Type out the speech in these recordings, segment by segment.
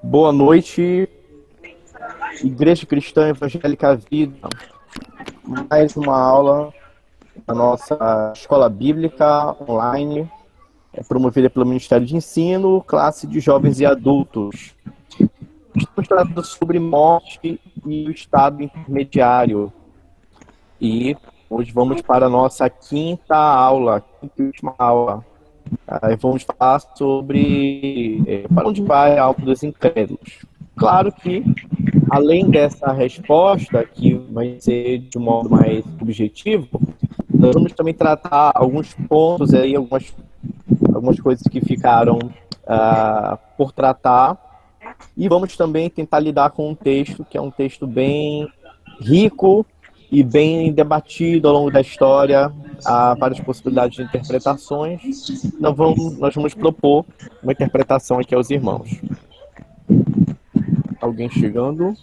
Boa noite, Igreja Cristã Evangélica Vida. Mais uma aula da nossa escola bíblica online, promovida pelo Ministério de Ensino, classe de jovens e adultos. Estamos tratando sobre morte e o estado intermediário. E hoje vamos para a nossa quinta e última aula. Vamos falar sobre para onde vai a alma dos incrédulos. Claro que, além dessa resposta, que vai ser de um modo mais objetivo, nós vamos também tratar alguns pontos aí, algumas coisas que ficaram por tratar, e vamos também tentar lidar com um texto que é um texto bem rico e bem debatido ao longo da história. Há várias possibilidades de interpretações. Nós vamos propor uma interpretação aqui aos irmãos. Alguém chegando?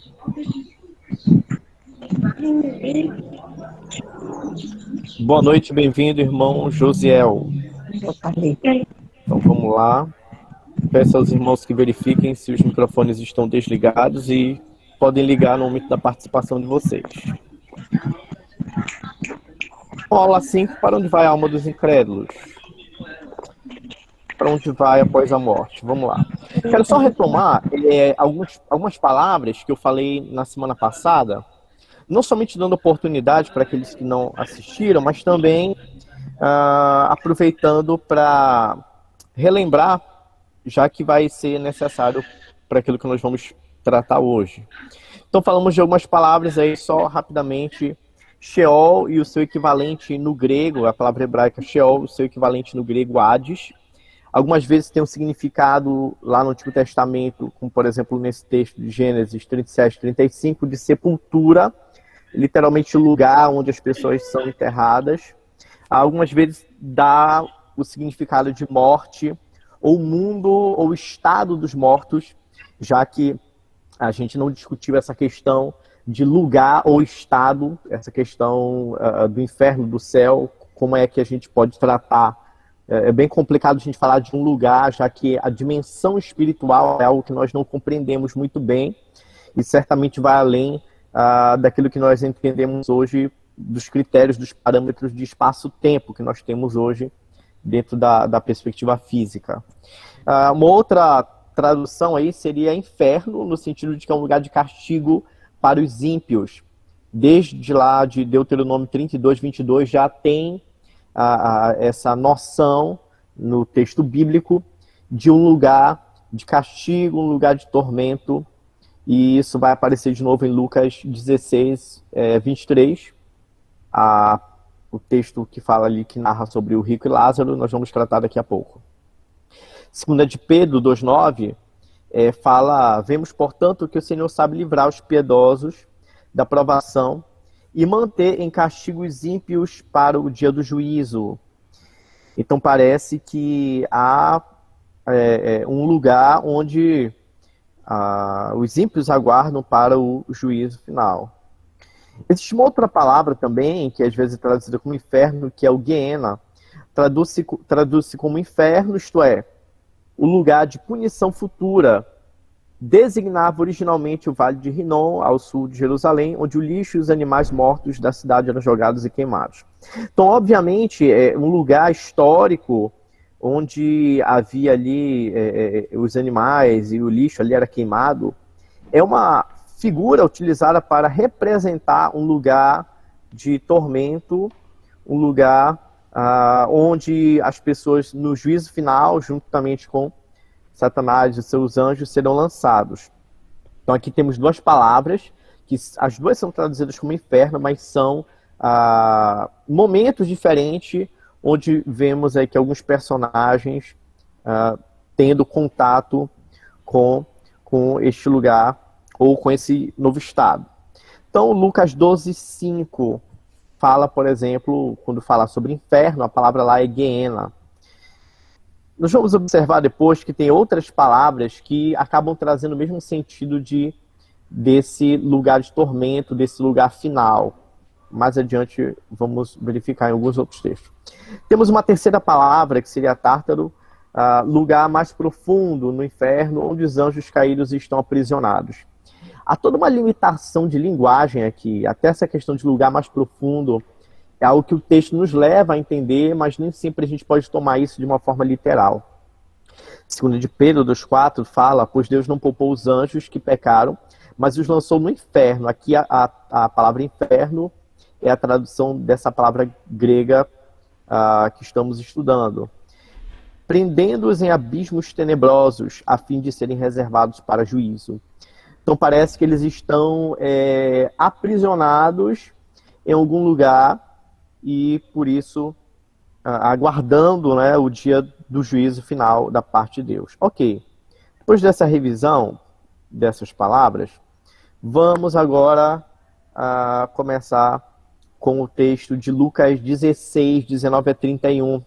Boa noite, bem-vindo, irmão Josiel. Então vamos lá. Peço aos irmãos que verifiquem se os microfones estão desligados e podem ligar no momento da participação de vocês. Aula 5, para onde vai a alma dos incrédulos? Para onde vai após a morte? Vamos lá. Quero só retomar algumas palavras que eu falei na semana passada, não somente dando oportunidade para aqueles que não assistiram, mas também aproveitando para relembrar, já que vai ser necessário para aquilo que nós vamos tratar hoje. Então falamos de algumas palavras aí só rapidamente. Sheol e o seu equivalente no grego, a palavra hebraica Sheol, o seu equivalente no grego Hades. Algumas vezes tem um significado lá no Antigo Testamento, como por exemplo nesse texto de Gênesis 37, 35, de sepultura, literalmente o lugar onde as pessoas são enterradas. Algumas vezes dá o significado de morte, ou mundo, ou estado dos mortos, já que a gente não discutiu essa questão de lugar ou estado, essa questão do inferno, do céu, como é que a gente pode tratar. É bem complicado a gente falar de um lugar, já que a dimensão espiritual é algo que nós não compreendemos muito bem e certamente vai além daquilo que nós entendemos hoje, dos critérios, dos parâmetros de espaço-tempo que nós temos hoje dentro da perspectiva física. Uma outra tradução aí seria inferno, no sentido de que é um lugar de castigo para os ímpios. Desde lá de Deuteronômio 32, 22, já tem essa noção no texto bíblico de um lugar de castigo, um lugar de tormento, e isso vai aparecer de novo em Lucas 16, 23, o texto que fala ali, que narra sobre o rico e Lázaro, nós vamos tratar daqui a pouco. Segunda de Pedro 2,9, fala: vemos, portanto, que o Senhor sabe livrar os piedosos da provação e manter em castigo os ímpios para o dia do juízo. Então parece que há um lugar onde os ímpios aguardam para o juízo final. Existe uma outra palavra também, que às vezes é traduzida como inferno, que é o Guiena. Traduz-se como inferno, isto é, o lugar de punição futura. Designava originalmente o Vale de Rinom, ao sul de Jerusalém, onde o lixo e os animais mortos da cidade eram jogados e queimados. Então, obviamente, é um lugar histórico onde havia ali os animais e o lixo ali era queimado. É uma figura utilizada para representar um lugar de tormento, um lugar onde as pessoas, no juízo final, juntamente com Satanás e seus anjos, serão lançados. Então aqui temos duas palavras, que as duas são traduzidas como inferno, mas são momentos diferentes, onde vemos aí que alguns personagens tendo contato com este lugar, ou com esse novo estado. Então Lucas 12:5 fala, por exemplo, quando fala sobre inferno, a palavra lá é Geena. Nós vamos observar depois que tem outras palavras que acabam trazendo o mesmo sentido desse lugar de tormento, desse lugar final. Mais adiante vamos verificar em alguns outros textos. Temos uma terceira palavra, que seria tártaro, lugar mais profundo no inferno, onde os anjos caídos estão aprisionados. Há toda uma limitação de linguagem aqui, até essa questão de lugar mais profundo é algo que o texto nos leva a entender, mas nem sempre a gente pode tomar isso de uma forma literal. Segundo de Pedro 2,4 fala, pois Deus não poupou os anjos que pecaram, mas os lançou no inferno. Aqui a palavra inferno é a tradução dessa palavra grega que estamos estudando. Prendendo-os em abismos tenebrosos, a fim de serem reservados para juízo. Então parece que eles estão aprisionados em algum lugar e, por isso, aguardando, né, o dia do juízo final da parte de Deus. Ok. Depois dessa revisão dessas palavras, vamos agora começar com o texto de Lucas 16, 19 a 31.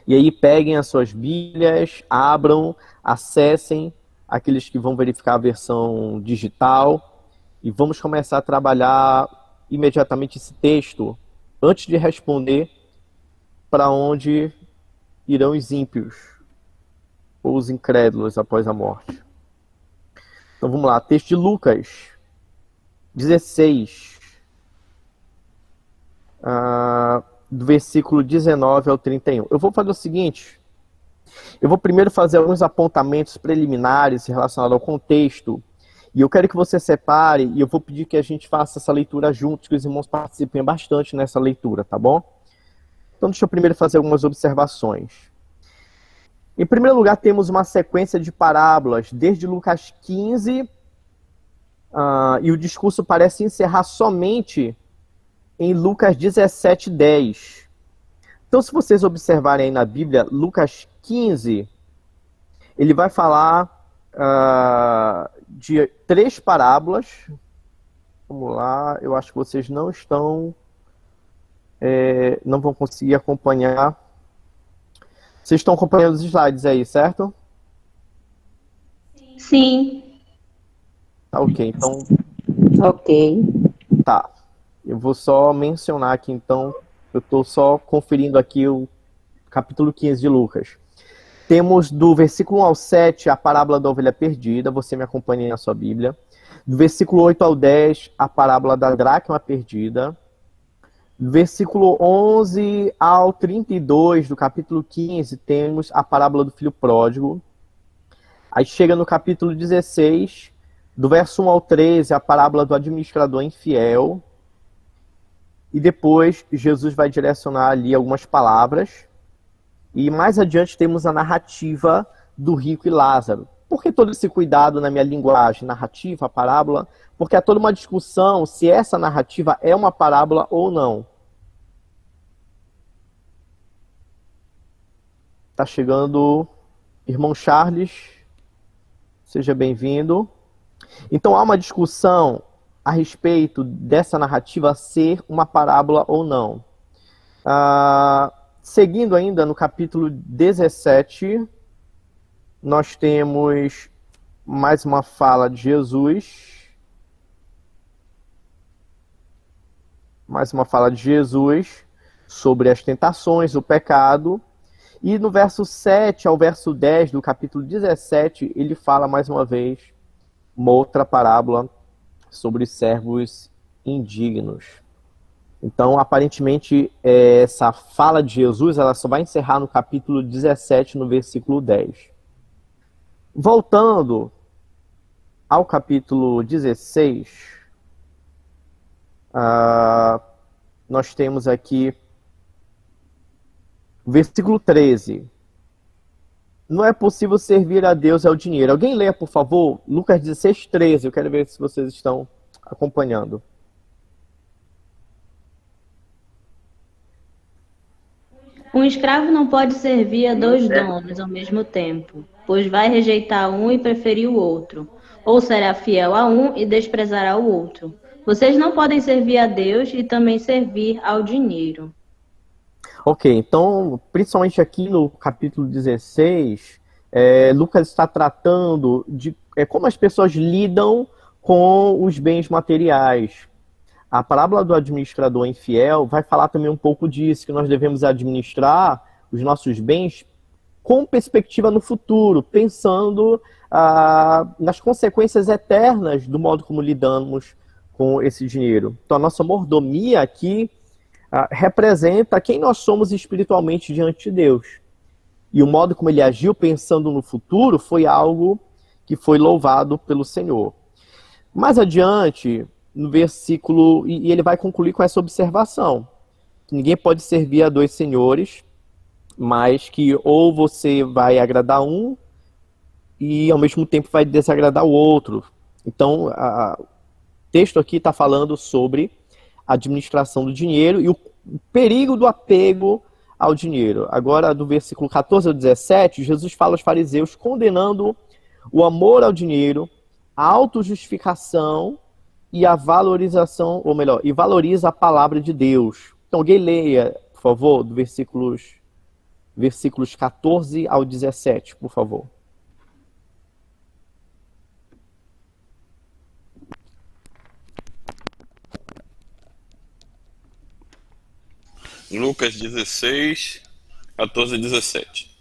E aí peguem as suas Bíblias, abram, acessem, aqueles que vão verificar a versão digital, e vamos começar a trabalhar imediatamente esse texto, antes de responder para onde irão os ímpios, ou os incrédulos após a morte. Então vamos lá, texto de Lucas 16, do versículo 19 ao 31. Eu vou fazer o seguinte, eu vou primeiro fazer alguns apontamentos preliminares relacionados ao contexto, e eu quero que você separe, e eu vou pedir que a gente faça essa leitura juntos, que os irmãos participem bastante nessa leitura, tá bom? Então deixa eu primeiro fazer algumas observações. Em primeiro lugar, temos uma sequência de parábolas, desde Lucas 15, e o discurso parece encerrar somente em Lucas 17, 10. Então, se vocês observarem aí na Bíblia, Lucas 15, ele vai falar de 3 parábolas. Vamos lá, eu acho que vocês não estão... não vão conseguir acompanhar. Vocês estão acompanhando os slides aí, certo? Sim. Tá, ok, então... Ok. Tá. Eu vou só mencionar aqui, então, eu estou só conferindo aqui o capítulo 15 de Lucas. Temos do versículo 1 ao 7 a parábola da ovelha perdida, você me acompanha na sua Bíblia. Do versículo 8 ao 10, a parábola da dracma perdida. Do versículo 11 ao 32 do capítulo 15, temos a parábola do filho pródigo. Aí chega no capítulo 16, do verso 1 ao 13, a parábola do administrador infiel. E depois Jesus vai direcionar ali algumas palavras. E mais adiante temos a narrativa do rico e Lázaro. Por que todo esse cuidado na minha linguagem? Narrativa, parábola? Porque há toda uma discussão se essa narrativa é uma parábola ou não. Está chegando irmão Charles. Seja bem-vindo. Então há uma discussão a respeito dessa narrativa ser uma parábola ou não. Seguindo ainda no capítulo 17, nós temos mais uma fala de Jesus. Mais uma fala de Jesus sobre as tentações, o pecado. E no verso 7 ao verso 10 do capítulo 17, ele fala mais uma vez uma outra parábola sobre os servos indignos. Então, aparentemente, essa fala de Jesus ela só vai encerrar no capítulo 17, no versículo 10. Voltando ao capítulo 16, nós temos aqui o versículo 13. Não é possível servir a Deus ao dinheiro. Alguém leia, por favor, Lucas 16, 13. Eu quero ver se vocês estão acompanhando. Um escravo não pode servir a 2 donos ao mesmo tempo, pois vai rejeitar um e preferir o outro, ou será fiel a um e desprezará o outro. Vocês não podem servir a Deus e também servir ao dinheiro. Ok, então, principalmente aqui no capítulo 16, Lucas está tratando de como as pessoas lidam com os bens materiais. A parábola do administrador infiel vai falar também um pouco disso, que nós devemos administrar os nossos bens com perspectiva no futuro, pensando nas consequências eternas do modo como lidamos com esse dinheiro. Então, a nossa mordomia aqui representa quem nós somos espiritualmente diante de Deus. E o modo como ele agiu pensando no futuro foi algo que foi louvado pelo Senhor. Mais adiante, no versículo, e ele vai concluir com essa observação: que ninguém pode servir a dois senhores, mas que ou você vai agradar um e ao mesmo tempo vai desagradar o outro. Então, o texto aqui está falando sobre a administração do dinheiro e o perigo do apego ao dinheiro. Agora, do versículo 14 ao 17, Jesus fala aos fariseus condenando o amor ao dinheiro, a autojustificação e a valorização, ou melhor, e valoriza a palavra de Deus. Então, alguém leia, por favor, do versículos 14 ao 17, por favor. Lucas 16, 14 e 17.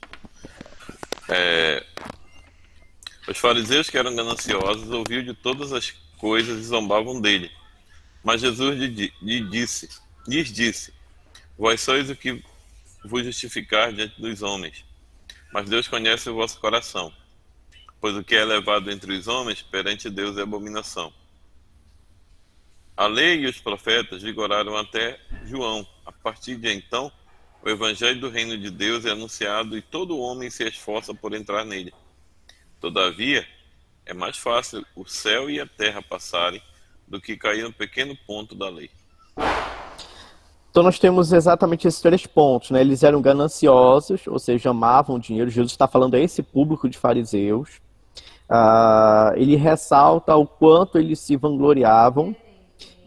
Os fariseus, que eram gananciosos, ouviam de todas as coisas e zombavam dele. Mas Jesus lhes disse: vós sois o que vos justificar diante dos homens, mas Deus conhece o vosso coração, pois o que é elevado entre os homens perante Deus é abominação. A lei e os profetas vigoraram até João. A partir de então, o evangelho do reino de Deus é anunciado e todo homem se esforça por entrar nele. Todavia, é mais fácil o céu e a terra passarem do que cair um pequeno ponto da lei. Então nós temos exatamente esses 3 pontos, né? Eles eram gananciosos, ou seja, amavam dinheiro. Jesus está falando a esse público de fariseus. Ele ressalta o quanto eles se vangloriavam,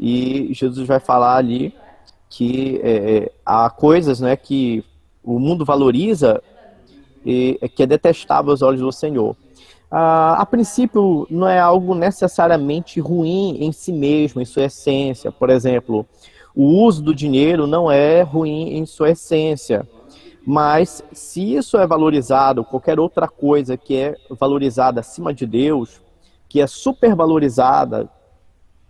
e Jesus vai falar ali que há coisas, né, que o mundo valoriza e que é detestável aos olhos do Senhor. A princípio, não é algo necessariamente ruim em si mesmo, em sua essência. Por exemplo, o uso do dinheiro não é ruim em sua essência. Mas se isso é valorizado, qualquer outra coisa que é valorizada acima de Deus, que é supervalorizada,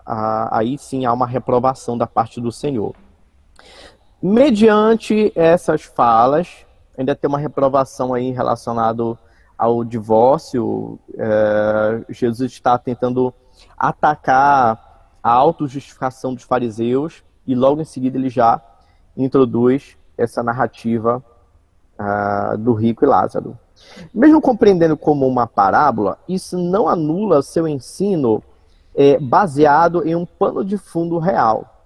aí sim há uma reprovação da parte do Senhor. Mediante essas falas, ainda tem uma reprovação aí relacionada ao divórcio. Jesus está tentando atacar a autojustificação dos fariseus e logo em seguida ele já introduz essa narrativa do rico e Lázaro. Mesmo compreendendo como uma parábola, isso não anula seu ensino baseado em um pano de fundo real.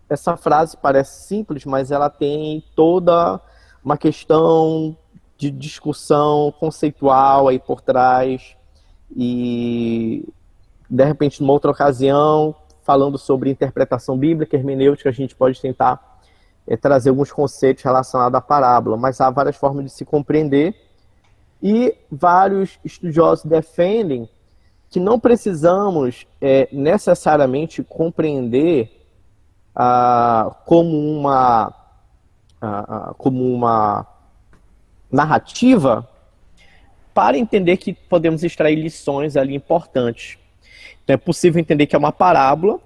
Essa frase parece simples, mas ela tem toda uma questão de discussão conceitual aí por trás. E, de repente, numa outra ocasião, falando sobre interpretação bíblica, hermenêutica, a gente pode tentar trazer alguns conceitos relacionados à parábola. Mas há várias formas de se compreender. E vários estudiosos defendem que não precisamos necessariamente compreender como uma narrativa para entender que podemos extrair lições ali importantes. Então é possível entender que é uma parábola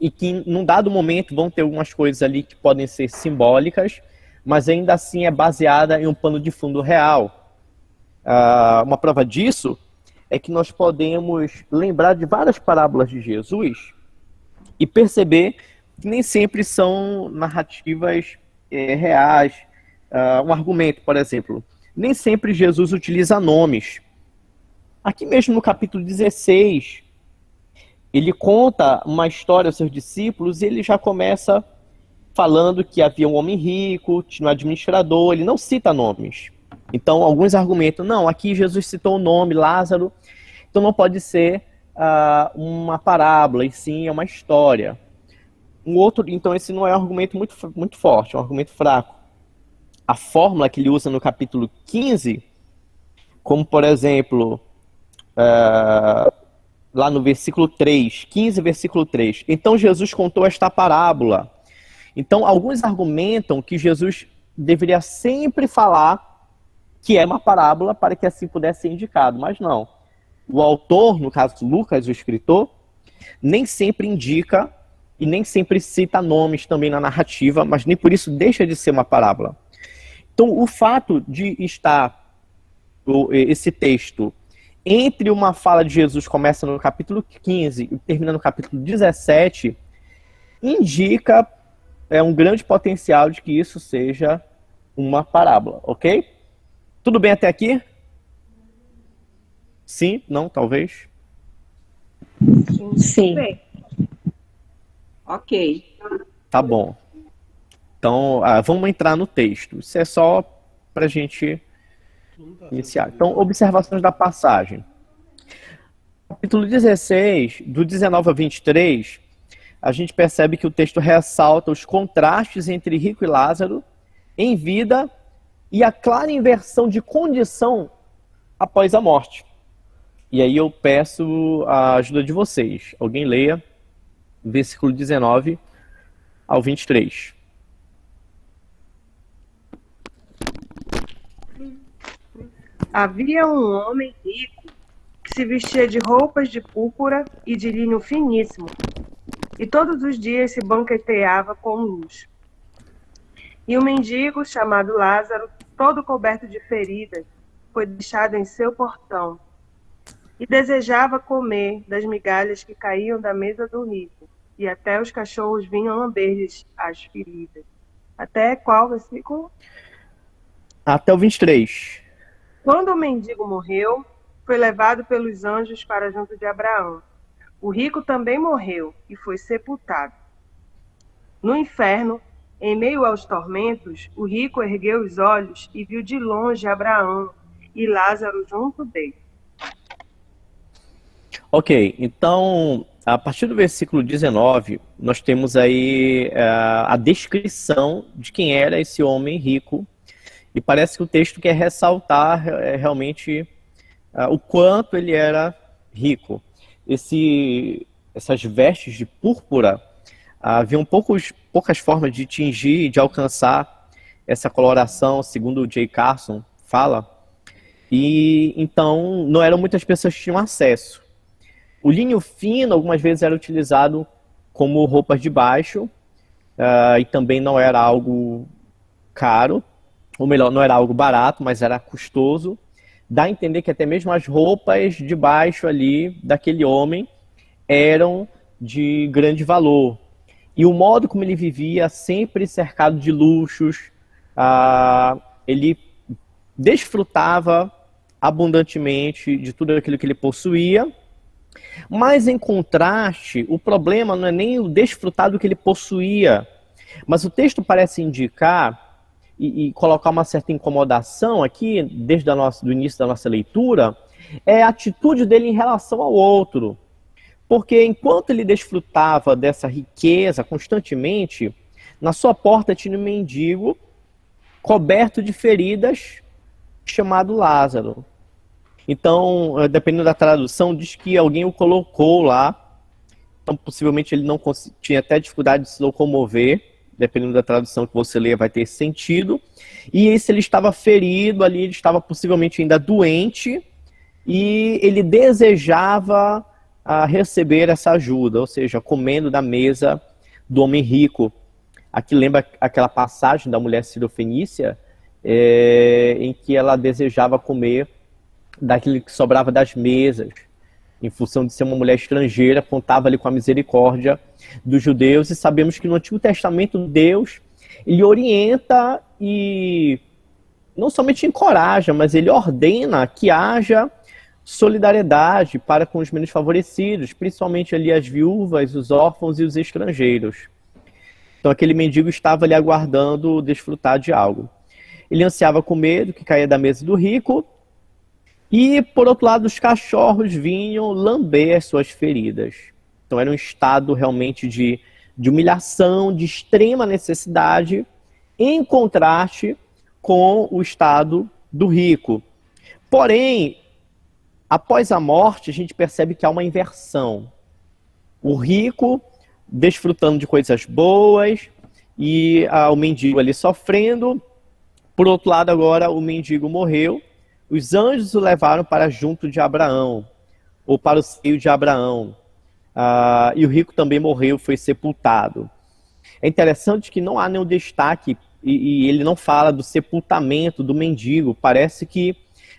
e que num dado momento vão ter algumas coisas ali que podem ser simbólicas, mas ainda assim é baseada em um pano de fundo real. Uma prova disso é que nós podemos lembrar de várias parábolas de Jesus e perceber que nem sempre são narrativas reais. Um argumento, por exemplo, nem sempre Jesus utiliza nomes. Aqui mesmo no capítulo 16, ele conta uma história aos seus discípulos e ele já começa falando que havia um homem rico, tinha um administrador, ele não cita nomes. Então, alguns argumentam, não, aqui Jesus citou o nome, Lázaro, então não pode ser uma parábola, e sim é uma história. Então esse não é um argumento muito forte, é um argumento fraco. A fórmula que ele usa no capítulo 15, como por exemplo, lá no versículo 3, 15, versículo 3, então Jesus contou esta parábola. Então alguns argumentam que Jesus deveria sempre falar que é uma parábola para que assim pudesse ser indicado, mas não. O autor, no caso Lucas, o escritor, nem sempre indica e nem sempre cita nomes também na narrativa, mas nem por isso deixa de ser uma parábola. Então, o fato de estar esse texto entre uma fala de Jesus, começa no capítulo 15 e termina no capítulo 17, indica um grande potencial de que isso seja uma parábola, ok? Tudo bem até aqui? Sim? Não? Talvez? Sim. Bem, Ok. Tá bom. Então, vamos entrar no texto. Isso é só para a gente iniciar. Então, observações da passagem. Capítulo 16, do 19 a 23, a gente percebe que o texto ressalta os contrastes entre rico e Lázaro em vida e a clara inversão de condição após a morte. E aí eu peço a ajuda de vocês. Alguém leia versículo 19 ao 23. havia um homem rico que se vestia de roupas de púrpura e de linho finíssimo, e todos os dias se banqueteava com luxo. E um mendigo chamado Lázaro, todo coberto de feridas, foi deixado em seu portão, e desejava comer das migalhas que caíam da mesa do rico, e até os cachorros vinham lamber-lhes as feridas. Até qual versículo? Até o 23. Quando o mendigo morreu, foi levado pelos anjos para junto de Abraão. O rico também morreu e foi sepultado. No inferno, em meio aos tormentos, o rico ergueu os olhos e viu de longe Abraão e Lázaro junto dele. Ok, então, a partir do versículo 19, nós temos aí a descrição de quem era esse homem rico. E parece que o texto quer ressaltar realmente o quanto ele era rico. Essas vestes de púrpura, haviam poucas formas de tingir, de alcançar essa coloração, segundo o J. Carson fala. E então não eram muitas pessoas que tinham acesso. O linho fino algumas vezes era utilizado como roupas de baixo, e também não era algo caro. Ou melhor, não era algo barato, mas era custoso. Dá a entender que até mesmo as roupas de baixo ali daquele homem eram de grande valor. E o modo como ele vivia, sempre cercado de luxos, ele desfrutava abundantemente de tudo aquilo que ele possuía. Mas em contraste, o problema não é nem o desfrutar do que ele possuía, mas o texto parece indicar e colocar uma certa incomodação aqui, desde o início da nossa leitura, é a atitude dele em relação ao outro. Porque enquanto ele desfrutava dessa riqueza constantemente, na sua porta tinha um mendigo coberto de feridas, chamado Lázaro. Então, dependendo da tradução, diz que alguém o colocou lá. Então, possivelmente ele não tinha até dificuldade de se locomover. Dependendo da tradução que você lê, vai ter sentido. E se ele estava ferido ali, ele estava possivelmente ainda doente, e ele desejava receber essa ajuda, ou seja, comendo da mesa do homem rico. Aqui lembra aquela passagem da mulher sirofenícia, em que ela desejava comer daquilo que sobrava das mesas. Em função de ser uma mulher estrangeira, contava ali com a misericórdia dos judeus, e sabemos que no Antigo Testamento Deus, ele orienta e não somente encoraja, mas ele ordena que haja solidariedade para com os menos favorecidos, principalmente ali as viúvas, os órfãos e os estrangeiros. Então aquele mendigo estava ali aguardando desfrutar de algo. Ele ansiava comer do que caía da mesa do rico, e, por outro lado, os cachorros vinham lamber as suas feridas. Então era um estado realmente de humilhação, de extrema necessidade, em contraste com o estado do rico. Porém, após a morte, a gente percebe que há uma inversão. O rico desfrutando de coisas boas e o mendigo ali sofrendo Por outro lado, agora o mendigo morreu, os anjos o levaram para junto de Abraão, ou para o seio de Abraão. E o rico também morreu, foi sepultado. É interessante que não há nenhum destaque, e ele não fala do sepultamento do mendigo. Parece que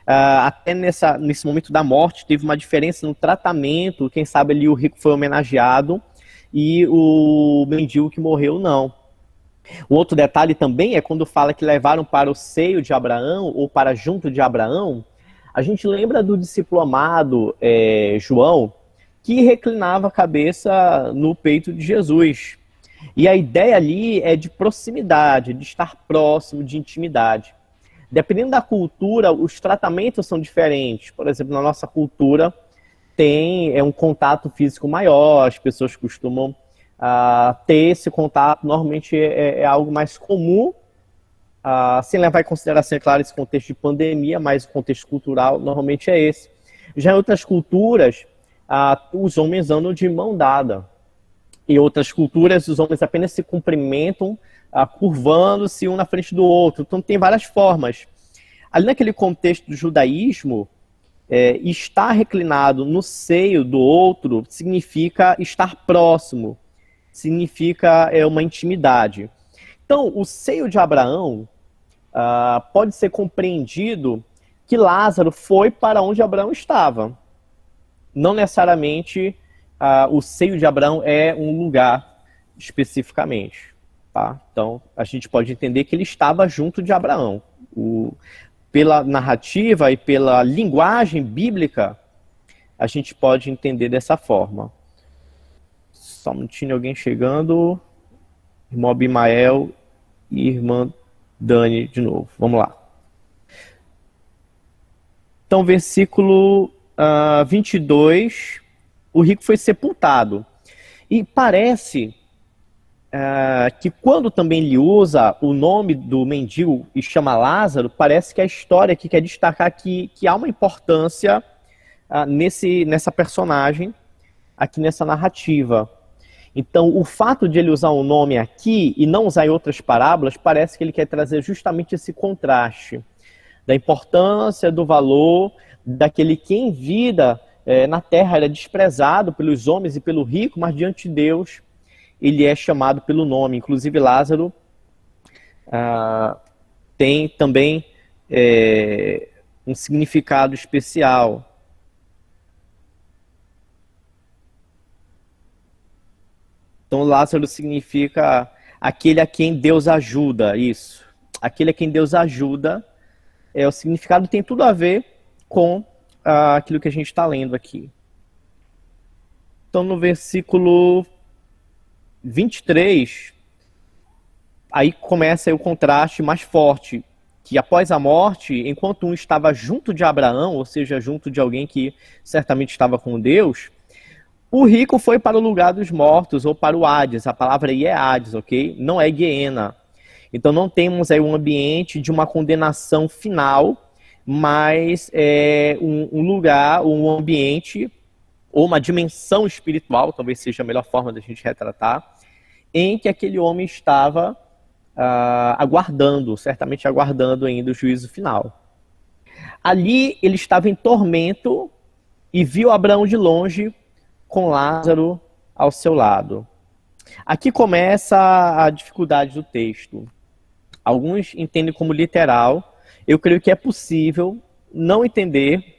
até nesse momento da morte teve uma diferença no tratamento. Quem sabe ali o rico foi homenageado e o mendigo que morreu não. O outro detalhe também é quando fala que levaram para o seio de Abraão ou para junto de Abraão. A gente lembra do discípulo amado João, que reclinava a cabeça no peito de Jesus. E a ideia ali é de proximidade, de estar próximo, de intimidade. Dependendo da cultura, os tratamentos são diferentes. Por exemplo, na nossa cultura tem um contato físico maior, as pessoas costumam ter esse contato, normalmente é algo mais comum, sem levar em consideração, é claro, esse contexto de pandemia, mas o contexto cultural normalmente é esse. Já em outras culturas, os homens andam de mão dada. Em outras culturas, os homens apenas se cumprimentam, curvando-se um na frente do outro. Então, tem várias formas. Ali naquele contexto do judaísmo, estar reclinado no seio do outro significa estar próximo, significa uma intimidade. Então, o seio de Abraão pode ser compreendido que Lázaro foi para onde Abraão estava. Não necessariamente o seio de Abraão é um lugar especificamente. Tá? Então, a gente pode entender que ele estava junto de Abraão. Pela narrativa e pela linguagem bíblica, a gente pode entender dessa forma. Só um minutinho, alguém chegando. Irmão Abimael e irmã Dani de novo. Vamos lá. Então, versículo 22. O rico foi sepultado. E parece que quando também ele usa o nome do mendigo e chama Lázaro, parece que a história aqui quer destacar que há uma importância nessa personagem, aqui nessa narrativa. Então, o fato de ele usar um nome aqui e não usar em outras parábolas, parece que ele quer trazer justamente esse contraste da importância, do valor daquele que em vida na terra era desprezado pelos homens e pelo rico, mas diante de Deus ele é chamado pelo nome. Inclusive Lázaro tem também um significado especial. Então Lázaro significa aquele a quem Deus ajuda, isso. Aquele a quem Deus ajuda, o significado tem tudo a ver com aquilo que a gente está lendo aqui. Então no versículo 23, aí começa o contraste mais forte, que após a morte, enquanto um estava junto de Abraão, ou seja, junto de alguém que certamente estava com Deus, o rico foi para o lugar dos mortos, ou para o Hades. A palavra aí é Hades, ok? Não é Guiena. Então não temos aí um ambiente de uma condenação final, mas um lugar, um ambiente, ou uma dimensão espiritual, talvez seja a melhor forma da gente retratar, em que aquele homem estava certamente aguardando ainda o juízo final. Ali ele estava em tormento e viu Abraão de longe, com Lázaro ao seu lado. Aqui começa a dificuldade do texto. Alguns entendem como literal. Eu creio que é possível não entender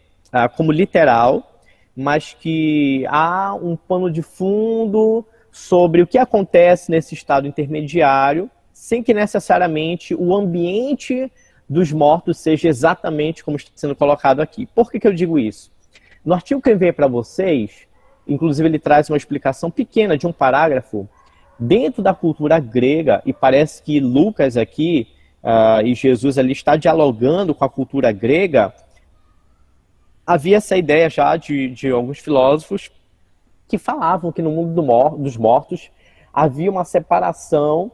como literal, mas que há um pano de fundo sobre o que acontece nesse estado intermediário, sem que necessariamente o ambiente dos mortos seja exatamente como está sendo colocado aqui. Por que eu digo isso? No artigo que eu enviei para vocês, inclusive ele traz uma explicação pequena de um parágrafo dentro da cultura grega, e parece que Lucas aqui e Jesus ali está dialogando com a cultura grega. Havia essa ideia já de alguns filósofos que falavam que no mundo dos mortos havia uma separação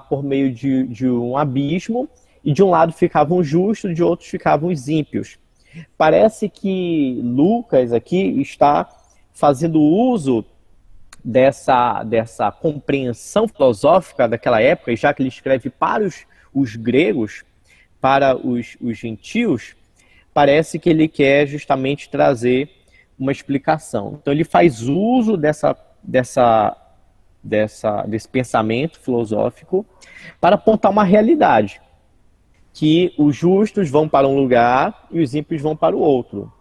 por meio de um abismo, e de um lado ficavam os justos, de outros ficavam os ímpios. Parece que Lucas aqui está fazendo uso dessa compreensão filosófica daquela época, e já que ele escreve para os gregos, para os gentios, parece que ele quer justamente trazer uma explicação. Então ele faz uso desse pensamento filosófico para apontar uma realidade, que os justos vão para um lugar e os ímpios vão para o outro.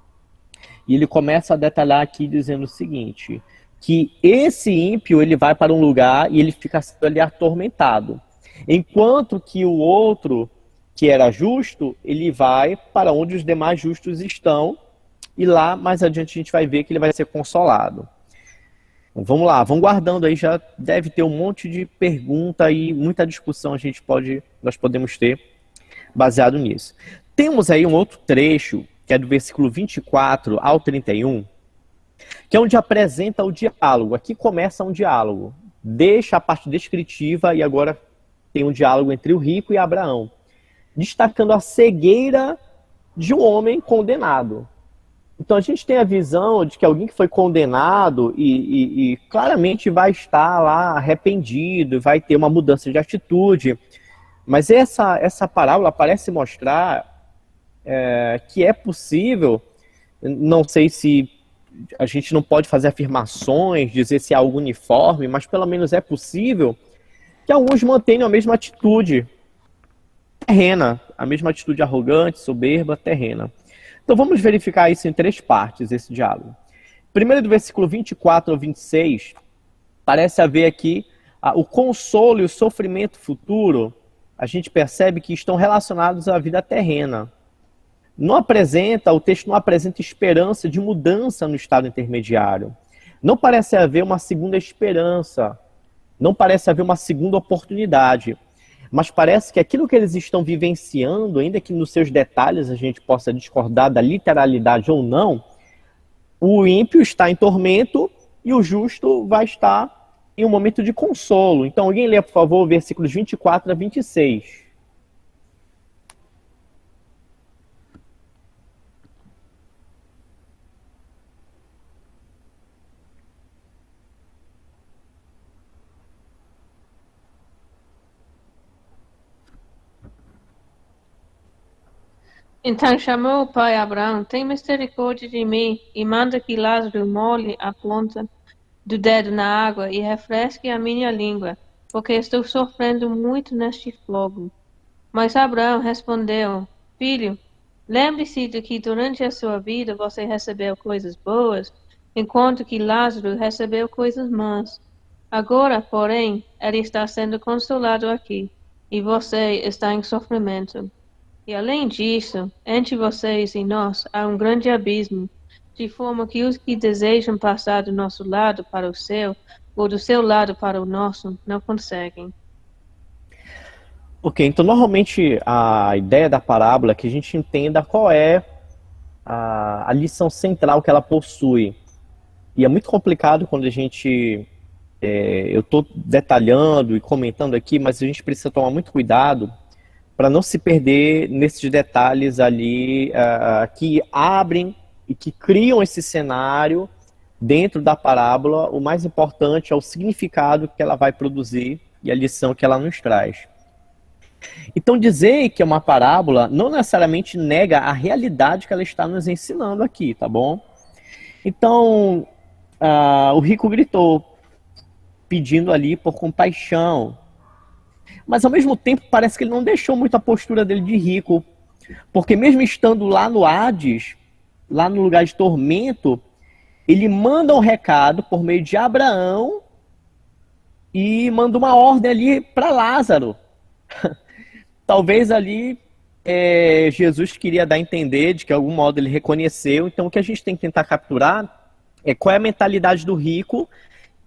E ele começa a detalhar aqui dizendo o seguinte, que esse ímpio ele vai para um lugar e ele fica ali atormentado, enquanto que o outro, que era justo, ele vai para onde os demais justos estão, e lá mais adiante a gente vai ver que ele vai ser consolado. Então, vamos lá, vamos guardando aí, já deve ter um monte de pergunta e muita discussão nós podemos ter baseado nisso. Temos aí um outro trecho, que é do versículo 24 ao 31, que é onde apresenta o diálogo. Aqui começa um diálogo, deixa a parte descritiva e agora tem um diálogo entre o rico e Abraão, destacando a cegueira de um homem condenado. Então a gente tem a visão de que alguém que foi condenado e claramente vai estar lá arrependido, vai ter uma mudança de atitude. Mas essa parábola parece mostrar que é possível, não sei se a gente não pode fazer afirmações, dizer se é algo uniforme, mas pelo menos é possível que alguns mantenham a mesma atitude terrena, a mesma atitude arrogante, soberba, terrena. Então vamos verificar isso em 3 partes, esse diálogo. Primeiro, do versículo 24 ao 26, parece haver aqui o consolo e o sofrimento futuro, a gente percebe que estão relacionados à vida terrena. O texto não apresenta esperança de mudança no estado intermediário. Não parece haver uma segunda esperança, não parece haver uma segunda oportunidade. Mas parece que aquilo que eles estão vivenciando, ainda que nos seus detalhes a gente possa discordar da literalidade ou não, o ímpio está em tormento e o justo vai estar em um momento de consolo. Então alguém lê, por favor, versículos 24 a 26. Então chamou o pai Abraão: tem misericórdia de mim e manda que Lázaro molhe a ponta do dedo na água e refresque a minha língua, porque estou sofrendo muito neste fogo. Mas Abraão respondeu: filho, lembre-se de que durante a sua vida você recebeu coisas boas, enquanto que Lázaro recebeu coisas más. Agora, porém, ele está sendo consolado aqui, e você está em sofrimento. E além disso, entre vocês e nós há um grande abismo, de forma que os que desejam passar do nosso lado para o seu, ou do seu lado para o nosso, não conseguem. Ok, então normalmente a ideia da parábola é que a gente entenda qual é a lição central que ela possui. E é muito complicado quando a gente... eu estou detalhando e comentando aqui, mas a gente precisa tomar muito cuidado para não se perder nesses detalhes ali que abrem e que criam esse cenário dentro da parábola. O mais importante é o significado que ela vai produzir e a lição que ela nos traz. Então dizer que é uma parábola não necessariamente nega a realidade que ela está nos ensinando aqui, tá bom? Então, o rico gritou, pedindo ali por compaixão. Mas ao mesmo tempo parece que ele não deixou muito a postura dele de rico, porque mesmo estando lá no Hades, lá no lugar de tormento, ele manda um recado por meio de Abraão e manda uma ordem ali para Lázaro. Talvez ali Jesus queria dar a entender de que de algum modo ele reconheceu. Então o que a gente tem que tentar capturar é qual é a mentalidade do rico,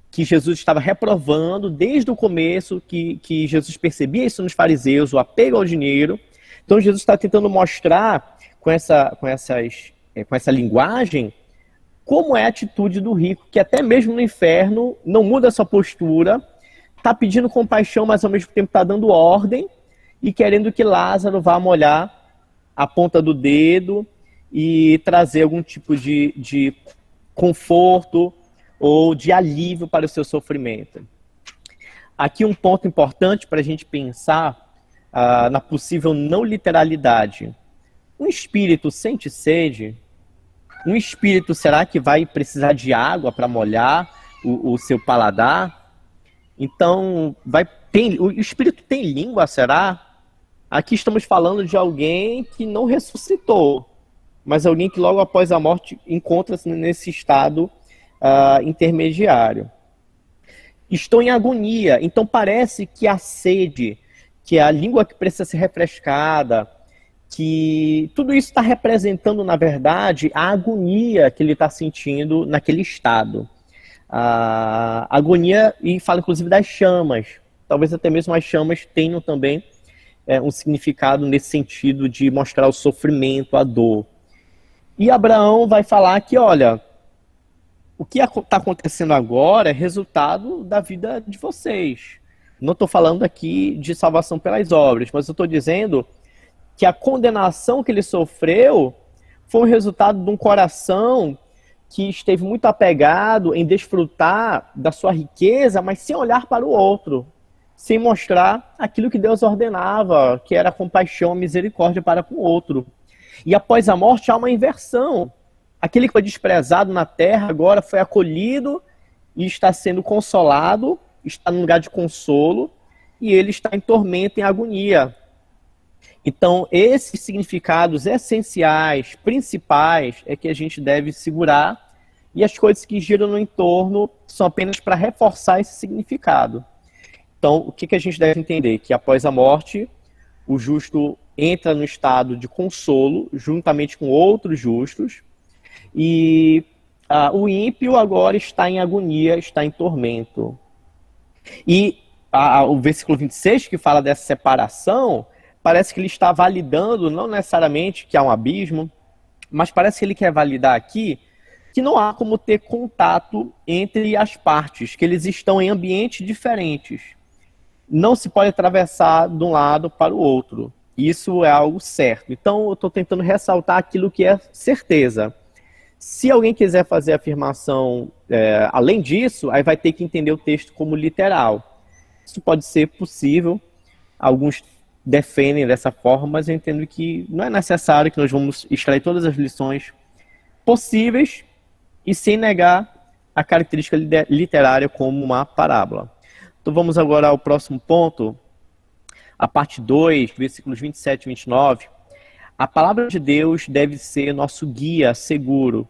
que Jesus estava reprovando desde o começo, que Jesus percebia isso nos fariseus, o apego ao dinheiro. Então Jesus está tentando mostrar com essa linguagem como é a atitude do rico, que até mesmo no inferno não muda a sua postura, está pedindo compaixão, mas ao mesmo tempo está dando ordem e querendo que Lázaro vá molhar a ponta do dedo e trazer algum tipo de conforto ou de alívio para o seu sofrimento. Aqui um ponto importante para a gente pensar na possível não literalidade. Um espírito sente sede? Um espírito, será que vai precisar de água para molhar o seu paladar? Então, o espírito tem língua, será? Aqui estamos falando de alguém que não ressuscitou, mas alguém que logo após a morte encontra-se nesse estado intermediário. Estou em agonia, então parece que a sede, que a língua que precisa ser refrescada, que tudo isso está representando, na verdade, a agonia que ele está sentindo naquele estado. A agonia, e fala inclusive das chamas. Talvez até mesmo as chamas tenham também um significado nesse sentido de mostrar o sofrimento, a dor. E Abraão vai falar que, olha, o que está acontecendo agora é resultado da vida de vocês. Não estou falando aqui de salvação pelas obras, mas eu estou dizendo que a condenação que ele sofreu foi um resultado de um coração que esteve muito apegado em desfrutar da sua riqueza, mas sem olhar para o outro, sem mostrar aquilo que Deus ordenava, que era compaixão, misericórdia para com o outro. E após a morte há uma inversão. Aquele que foi desprezado na terra agora foi acolhido e está sendo consolado, está num lugar de consolo, e ele está em tormento, em agonia. Então, esses significados essenciais, principais, é que a gente deve segurar, e as coisas que giram no entorno são apenas para reforçar esse significado. Então, o que a gente deve entender? Que após a morte, o justo entra no estado de consolo, juntamente com outros justos, e o ímpio agora está em agonia, está em tormento. E o versículo 26, que fala dessa separação, parece que ele está validando, não necessariamente que há um abismo, mas parece que ele quer validar aqui que não há como ter contato entre as partes, que eles estão em ambientes diferentes. Não se pode atravessar de um lado para o outro. Isso é algo certo. Então, eu estou tentando ressaltar aquilo que é certeza. Se alguém quiser fazer a afirmação além disso, aí vai ter que entender o texto como literal. Isso pode ser possível. Alguns defendem dessa forma, mas eu entendo que não é necessário, que nós vamos extrair todas as lições possíveis e sem negar a característica literária como uma parábola. Então vamos agora ao próximo ponto, a parte 2, versículos 27 e 29. A palavra de Deus deve ser nosso guia seguro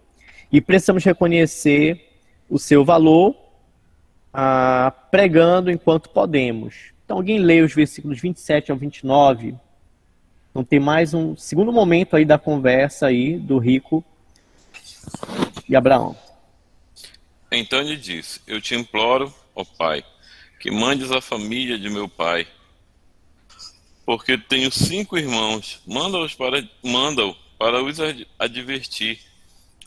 e precisamos reconhecer o seu valor pregando enquanto podemos. Então alguém lê os versículos 27 ao 29. Então tem mais um segundo momento aí da conversa aí do rico e Abraão. Então ele disse: Eu te imploro, ó Pai, que mandes a família de meu pai, porque tenho 5 irmãos. Manda-o para os advertir,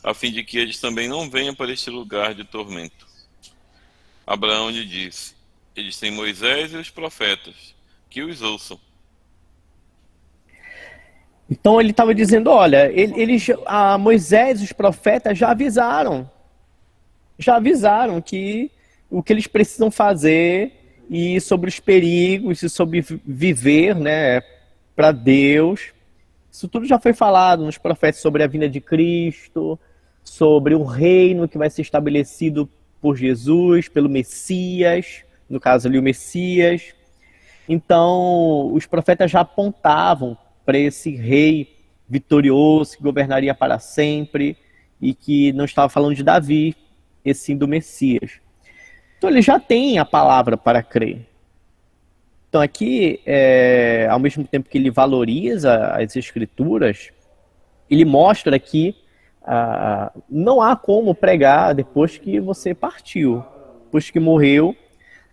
a fim de que eles também não venham para este lugar de tormento. Abraão lhe disse: Eles têm Moisés e os profetas, que os ouçam. Então ele estava dizendo, olha, Moisés e os profetas já avisaram que o que eles precisam fazer e sobre os perigos e sobre viver, né, para Deus. Isso tudo já foi falado nos profetas sobre a vinda de Cristo, sobre o reino que vai ser estabelecido por Jesus, pelo Messias, no caso ali o Messias. Então, os profetas já apontavam para esse rei vitorioso que governaria para sempre e que não estava falando de Davi, e sim do Messias. Então, ele já tem a palavra para crer. Então, aqui, ao mesmo tempo que ele valoriza as Escrituras, ele mostra que não há como pregar depois que você partiu, depois que morreu,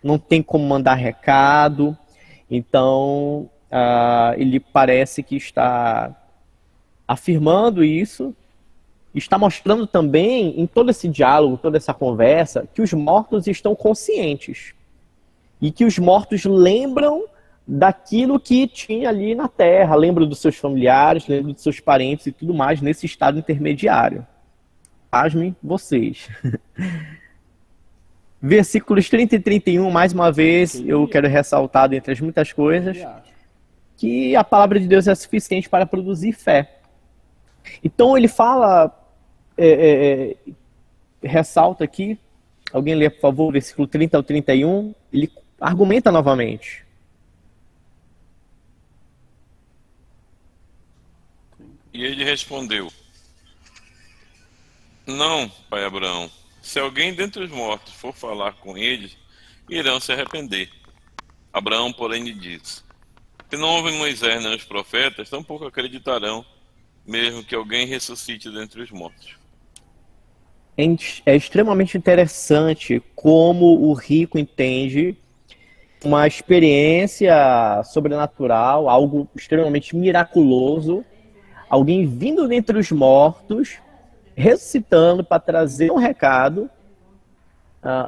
não tem como mandar recado. Então, ele parece que está afirmando isso, está mostrando também, em todo esse diálogo, toda essa conversa, que os mortos estão conscientes e que os mortos lembram daquilo que tinha ali na terra, lembram dos seus familiares, lembram dos seus parentes e tudo mais nesse estado intermediário. Pasmem vocês. Versículos 30 e 31, mais uma vez, eu quero ressaltar, dentre as muitas coisas, que a palavra de Deus é suficiente para produzir fé. Então ele fala, ressalta aqui, alguém lê, por favor, versículo 30 ao 31, ele argumenta novamente. E ele respondeu: Não, pai Abraão, se alguém dentre os mortos for falar com eles, irão se arrepender. Abraão, porém, lhe disse: Se não houve Moisés nem os profetas, tampouco acreditarão, mesmo que alguém ressuscite dentre os mortos. É extremamente interessante como o rico entende uma experiência sobrenatural, algo extremamente miraculoso, alguém vindo dentre os mortos, ressuscitando para trazer um recado.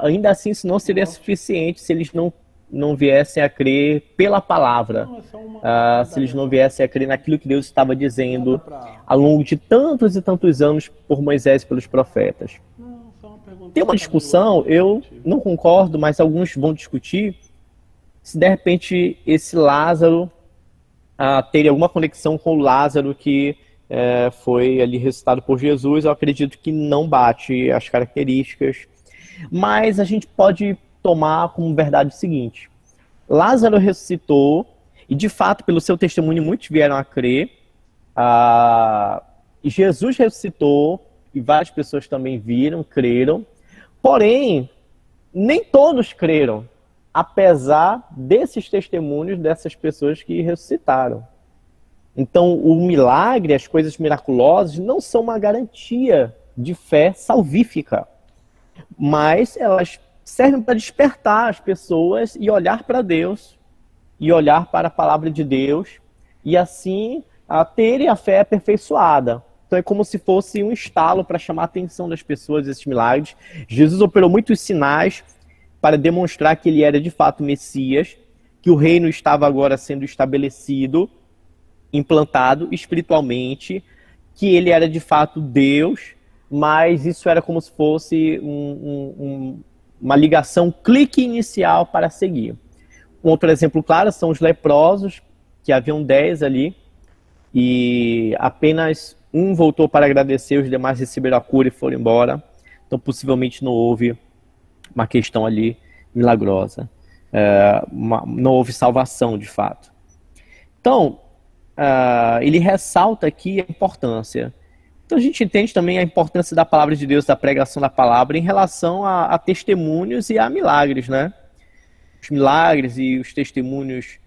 Ainda assim, isso não seria suficiente se eles não viessem a crer pela palavra, se eles não viessem a crer naquilo que Deus estava dizendo ao longo de tantos e tantos anos por Moisés e pelos profetas. Tem uma discussão, eu não concordo, mas alguns vão discutir se de repente esse Lázaro teria alguma conexão com o Lázaro que foi ali ressuscitado por Jesus. Eu acredito que não bate as características, mas a gente pode tomar como verdade o seguinte: Lázaro ressuscitou e de fato pelo seu testemunho muitos vieram a crer, e Jesus ressuscitou e várias pessoas também viram, creram, porém nem todos creram, apesar desses testemunhos dessas pessoas que ressuscitaram. Então o milagre, as coisas miraculosas não são uma garantia de fé salvífica, mas elas servem para despertar as pessoas e olhar para Deus, e olhar para a palavra de Deus, e assim terem a fé aperfeiçoada. Então é como se fosse um estalo para chamar a atenção das pessoas, esses milagres. Jesus operou muitos sinais para demonstrar que ele era de fato Messias, que o reino estava agora sendo estabelecido, implantado espiritualmente, que ele era de fato Deus, mas isso era como se fosse uma ligação, clique inicial para seguir. Um outro exemplo claro são os leprosos, que haviam 10 ali, e apenas um voltou para agradecer, os demais receberam a cura e foram embora. Então possivelmente não houve uma questão ali milagrosa, não houve salvação de fato. Então ele ressalta aqui a importância. Então a gente entende também a importância da palavra de Deus, da pregação da palavra em relação a testemunhos e a milagres, né? Os milagres e os testemunhos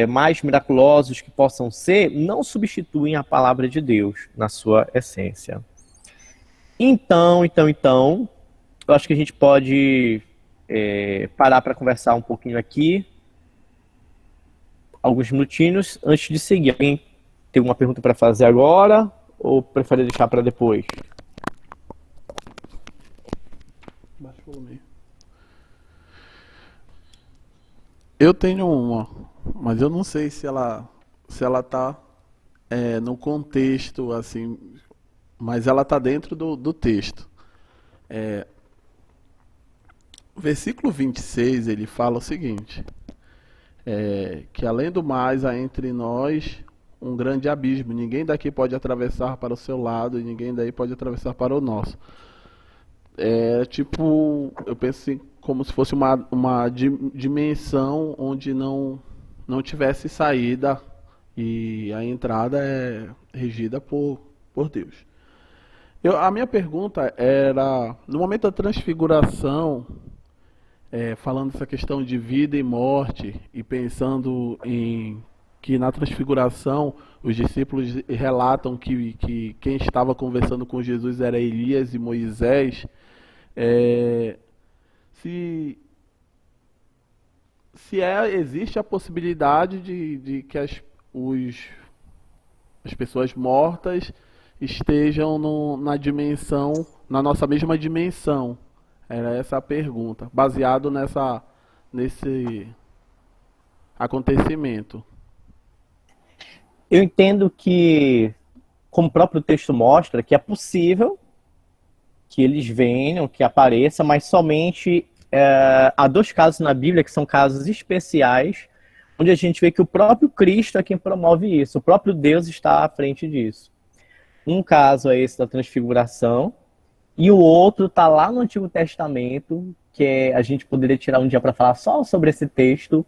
mais miraculosos que possam ser, não substituem a palavra de Deus na sua essência. Então, eu acho que a gente pode parar para conversar um pouquinho aqui, alguns minutinhos, antes de seguir. Alguém tem alguma pergunta para fazer agora, ou prefere deixar para depois? Eu tenho uma, mas eu não sei se ela tá no contexto, assim, mas ela tá dentro do texto. Versículo 26, ele fala o seguinte, que além do mais há entre nós um grande abismo, ninguém daqui pode atravessar para o seu lado e ninguém daí pode atravessar para o nosso. Tipo, eu penso assim, como se fosse uma dimensão onde não tivesse saída e a entrada é regida por Deus. A minha pergunta era, no momento da transfiguração, falando dessa questão de vida e morte e pensando em que na transfiguração os discípulos relatam que quem estava conversando com Jesus era Elias e Moisés, se existe a possibilidade de que as pessoas mortas estejam na nossa mesma dimensão. Era essa a pergunta, baseado nesse acontecimento. Eu entendo que, como o próprio texto mostra, que é possível que eles venham, que apareçam, mas somente há 2 casos na Bíblia que são casos especiais, onde a gente vê que o próprio Cristo é quem promove isso, o próprio Deus está à frente disso. Um caso é esse da transfiguração, e o outro está lá no Antigo Testamento, que a gente poderia tirar um dia para falar só sobre esse texto,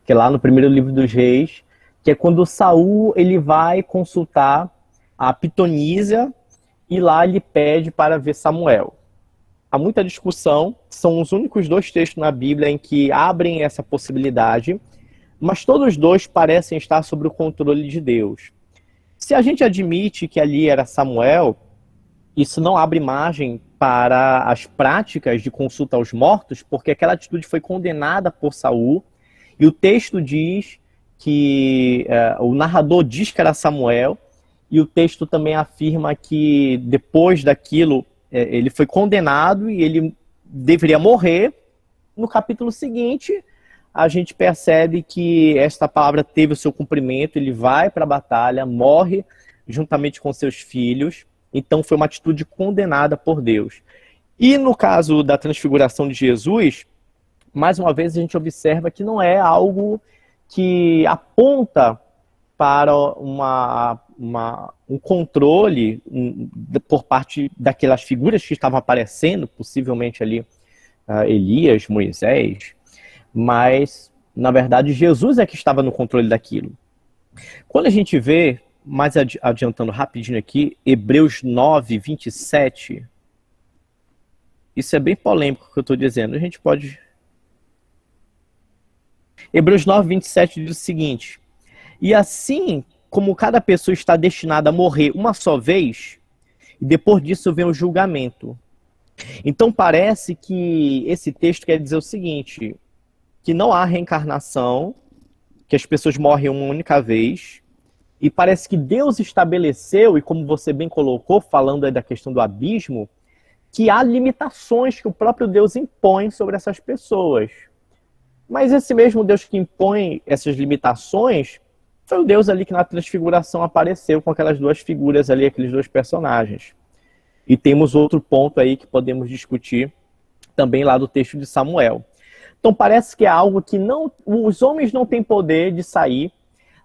que é lá no primeiro livro dos Reis, que é quando Saul ele vai consultar a Pitonísia e lá ele pede para ver Samuel. Há muita discussão, são os únicos dois textos na Bíblia em que abrem essa possibilidade, mas todos dois parecem estar sob o controle de Deus. Se a gente admite que ali era Samuel, isso não abre margem para as práticas de consulta aos mortos, porque aquela atitude foi condenada por Saul, e o texto diz que o narrador diz que era Samuel, e o texto também afirma que depois daquilo ele foi condenado e ele deveria morrer. No capítulo seguinte, a gente percebe que esta palavra teve o seu cumprimento, ele vai para a batalha, morre juntamente com seus filhos, então foi uma atitude condenada por Deus. E no caso da transfiguração de Jesus, mais uma vez a gente observa que não é algo que aponta para um controle por parte daquelas figuras que estavam aparecendo, possivelmente ali Elias, Moisés, mas na verdade Jesus é que estava no controle daquilo. Quando a gente vê, mais adiantando rapidinho aqui, Hebreus 9, 27, isso é bem polêmico o que eu estou dizendo, a gente pode... Hebreus 9, 27 diz o seguinte: e assim como cada pessoa está destinada a morrer uma só vez, e depois disso vem o julgamento. Então parece que esse texto quer dizer o seguinte, que não há reencarnação, que as pessoas morrem uma única vez, e parece que Deus estabeleceu, e como você bem colocou, falando aí da questão do abismo, que há limitações que o próprio Deus impõe sobre essas pessoas. Mas esse mesmo Deus que impõe essas limitações foi o Deus ali que na transfiguração apareceu com aquelas duas figuras ali, aqueles dois personagens. E temos outro ponto aí que podemos discutir também lá do texto de Samuel. Então parece que é algo que os homens não têm poder de sair,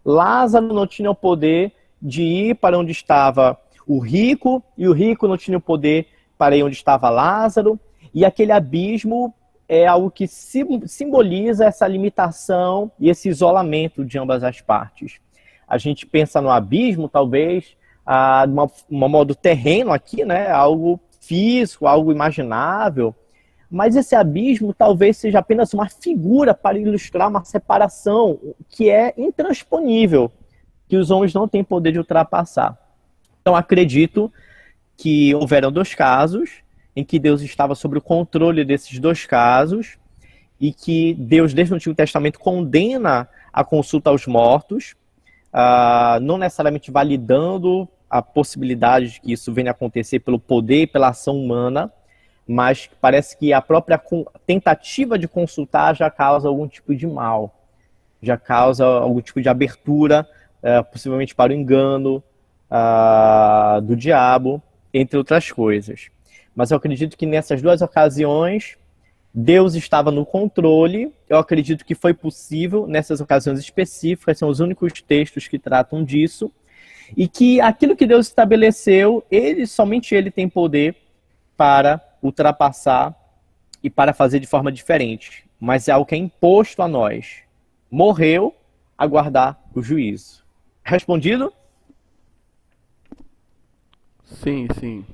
Lázaro não tinha o poder de ir para onde estava o rico, e o rico não tinha o poder para ir onde estava Lázaro, e aquele abismo é algo que simboliza essa limitação e esse isolamento de ambas as partes. A gente pensa no abismo, talvez, de um modo terreno aqui, né? Algo físico, algo imaginável, mas esse abismo talvez seja apenas uma figura para ilustrar uma separação que é intransponível, que os homens não têm poder de ultrapassar. Então acredito que houveram dois casos, em que Deus estava sob o controle desses dois casos, e que Deus, desde o Antigo Testamento, condena a consulta aos mortos, não necessariamente validando a possibilidade de que isso venha a acontecer pelo poder e pela ação humana, mas parece que a própria tentativa de consultar já causa algum tipo de mal, já causa algum tipo de abertura, possivelmente para o engano do diabo, entre outras coisas. Mas eu acredito que nessas duas ocasiões, Deus estava no controle. Eu acredito que foi possível, nessas ocasiões específicas, são os únicos textos que tratam disso, e que aquilo que Deus estabeleceu, somente Ele tem poder para ultrapassar e para fazer de forma diferente. Mas é algo que é imposto a nós. Morreu, aguardar o juízo. Respondido? Sim, sim.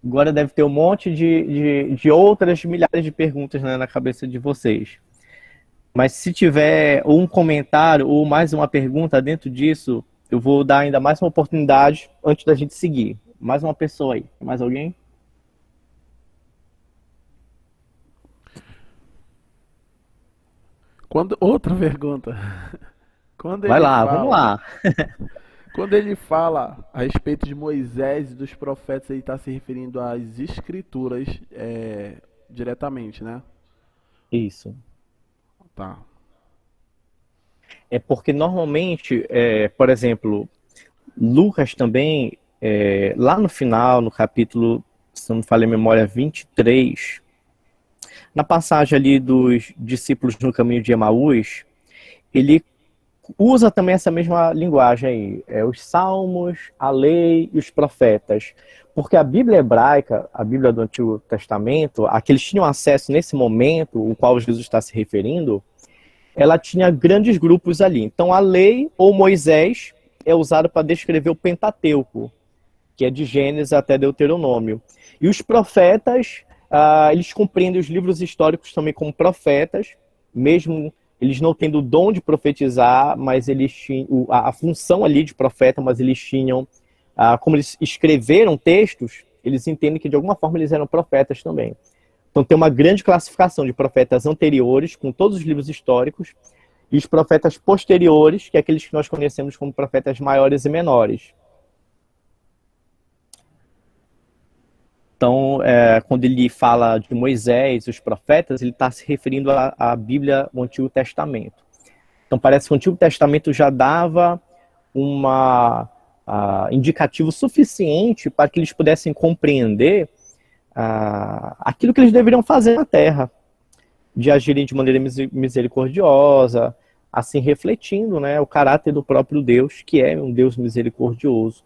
Agora deve ter um monte de outras milhares de perguntas, né, na cabeça de vocês. Mas se tiver um comentário ou mais uma pergunta dentro disso, eu vou dar ainda mais uma oportunidade antes da gente seguir. Mais uma pessoa aí. Mais alguém? Outra pergunta. Vai lá, vamos lá. Quando ele fala a respeito de Moisés e dos profetas, ele está se referindo às escrituras diretamente, né? Isso. Tá. É porque normalmente, por exemplo, Lucas também, lá no final, no capítulo, se não me falha a memória, 23, na passagem ali dos discípulos no caminho de Emaús, ele usa também essa mesma linguagem aí, os salmos, a lei e os profetas. Porque a Bíblia hebraica, a Bíblia do Antigo Testamento, a que eles tinham acesso nesse momento, o qual Jesus está se referindo, ela tinha grandes grupos ali. Então a lei, ou Moisés, é usado para descrever o Pentateuco, que é de Gênesis até Deuteronômio. E os profetas, eles compreendem os livros históricos também como profetas, mesmo eles não tendo o dom de profetizar, mas eles tinham a função ali de profeta, mas eles tinham, como eles escreveram textos, eles entendem que de alguma forma eles eram profetas também. Então tem uma grande classificação de profetas anteriores, com todos os livros históricos, e os profetas posteriores, que é aqueles que nós conhecemos como profetas maiores e menores. Então, quando ele fala de Moisés, os profetas, ele está se referindo à Bíblia, o Antigo Testamento. Então, parece que o Antigo Testamento já dava um indicativo suficiente para que eles pudessem compreender aquilo que eles deveriam fazer na Terra, de agirem de maneira misericordiosa, assim refletindo, né, o caráter do próprio Deus, que é um Deus misericordioso.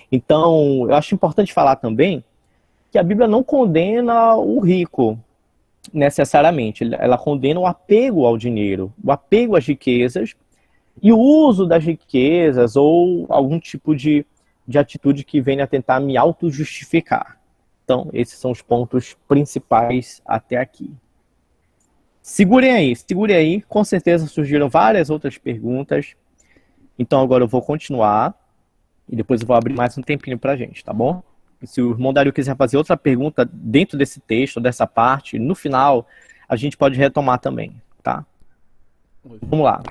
Então, eu acho importante falar também que a Bíblia não condena o rico, necessariamente. Ela condena o apego ao dinheiro, o apego às riquezas e o uso das riquezas ou algum tipo de atitude que venha a tentar me auto-justificar. Então, esses são os pontos principais até aqui. Segurem aí. Com certeza surgiram várias outras perguntas. Então, agora eu vou continuar e depois eu vou abrir mais um tempinho pra gente, tá bom? E se o irmão Dario quiser fazer outra pergunta dentro desse texto, dessa parte, no final, a gente pode retomar também, tá? Vamos lá.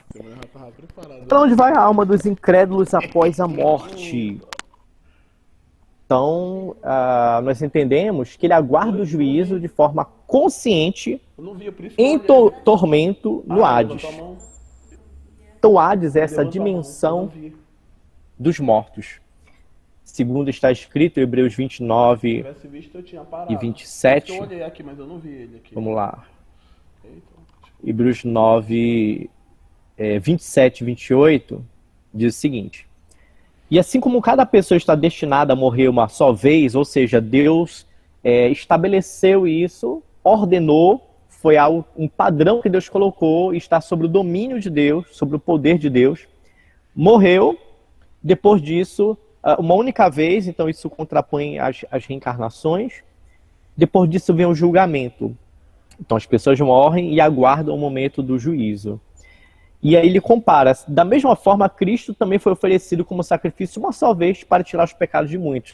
Para onde vai a alma dos incrédulos após a morte? Então, nós entendemos que ele aguarda o juízo de forma consciente em tormento no Hades. Então, o Hades é essa dimensão dos mortos. Segundo está escrito em Hebreus 29 e 27. Vamos lá. Hebreus 9, 27 e 28 diz o seguinte: e assim como cada pessoa está destinada a morrer uma só vez, ou seja, Deus estabeleceu isso, ordenou, foi um padrão que Deus colocou, está sobre o domínio de Deus, sobre o poder de Deus, morreu, depois disso, uma única vez, então isso contrapõe as reencarnações, depois disso vem o julgamento. Então as pessoas morrem e aguardam o momento do juízo. E aí ele compara, da mesma forma, Cristo também foi oferecido como sacrifício uma só vez para tirar os pecados de muitos.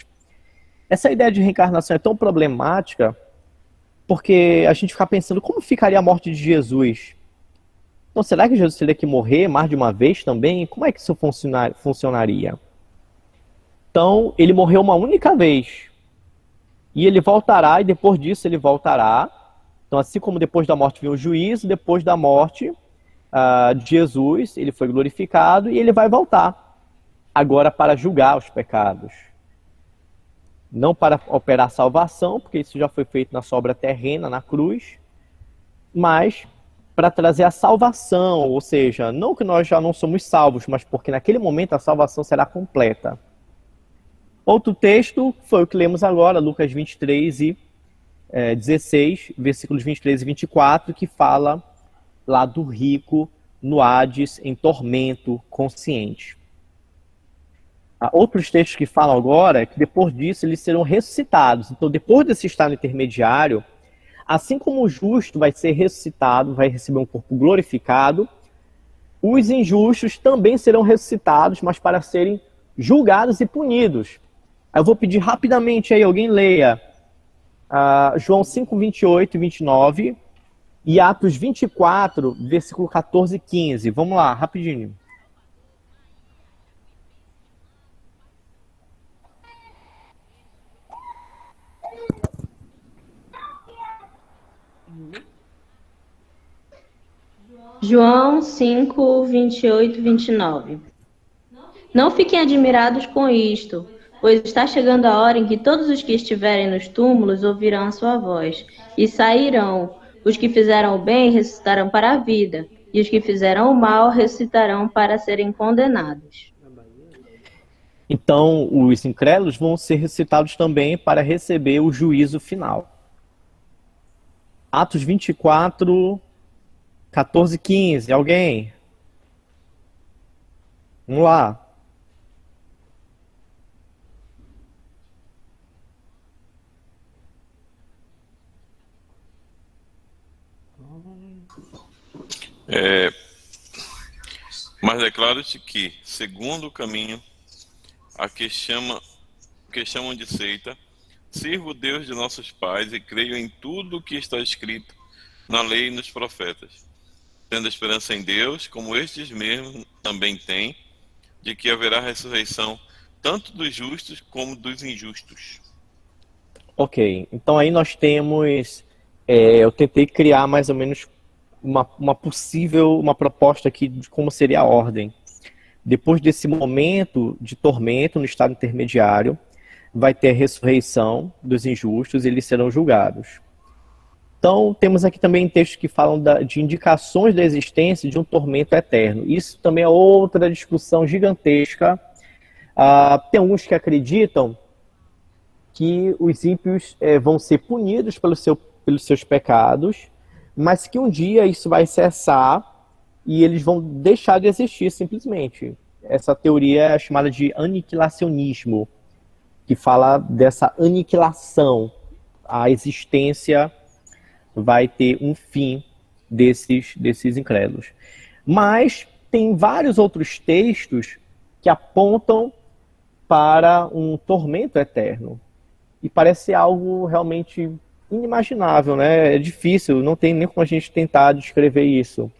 Essa ideia de reencarnação é tão problemática, porque a gente fica pensando, como ficaria a morte de Jesus? Então será que Jesus teria que morrer mais de uma vez também? Como é que isso funcionaria? Então ele morreu uma única vez, e ele voltará, e depois disso ele voltará. Então assim como depois da morte vem o juízo, depois da morte de Jesus, ele foi glorificado e ele vai voltar, agora para julgar os pecados. Não para operar salvação, porque isso já foi feito na sua obra terrena, na cruz, mas para trazer a salvação, ou seja, não que nós já não somos salvos, mas porque naquele momento a salvação será completa. Outro texto foi o que lemos agora, Lucas 23 e 16, versículos 23 e 24, que fala lá do rico no Hades em tormento consciente. Outros textos que falam agora é que depois disso eles serão ressuscitados. Então, depois desse estado intermediário, assim como o justo vai ser ressuscitado, vai receber um corpo glorificado, os injustos também serão ressuscitados, mas para serem julgados e punidos. Eu vou pedir rapidamente aí, alguém leia João 5, 28 e 29 e Atos 24, versículo 14 e 15. Vamos lá, rapidinho. João 5, 28 e 29. Não fiquem admirados com isto, pois está chegando a hora em que todos os que estiverem nos túmulos ouvirão a sua voz, e sairão. Os que fizeram o bem ressuscitarão para a vida, e os que fizeram o mal ressuscitarão para serem condenados. Então, os incrédulos vão ser ressuscitados também para receber o juízo final. Atos 24, 14 e 15. Alguém? Vamos lá. Mas declaro-te que, segundo o caminho, a que chamam de seita, sirvo o Deus de nossos pais e creio em tudo o que está escrito na lei e nos profetas, tendo esperança em Deus, como estes mesmos também têm, de que haverá ressurreição tanto dos justos como dos injustos. Ok, então aí nós temos, eu tentei criar mais ou menos uma proposta aqui de como seria a ordem. Depois desse momento de tormento no estado intermediário, vai ter a ressurreição dos injustos e eles serão julgados. Então, temos aqui também textos que falam de indicações da existência de um tormento eterno. Isso também é outra discussão gigantesca. Tem alguns que acreditam que os ímpios vão ser punidos pelos seus pecados, mas que um dia isso vai cessar e eles vão deixar de existir simplesmente. Essa teoria é chamada de aniquilacionismo, que fala dessa aniquilação. A existência vai ter um fim desses incrédulos. Mas tem vários outros textos que apontam para um tormento eterno. E parece algo realmente inimaginável, né? É difícil, não tem nem como a gente tentar descrever isso.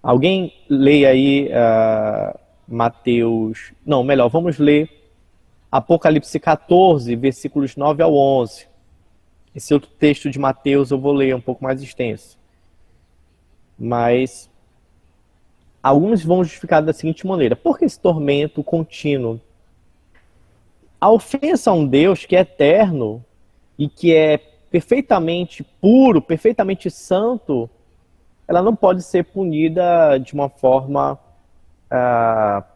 Alguém lê aí Mateus... Não, melhor, vamos ler Apocalipse 14, versículos 9 ao 11. Esse outro texto de Mateus eu vou ler um pouco mais extenso. Mas alguns vão justificar da seguinte maneira. Por que esse tormento contínuo? A ofensa a um Deus que é eterno e que é perfeitamente puro, perfeitamente santo, ela não pode ser punida de uma forma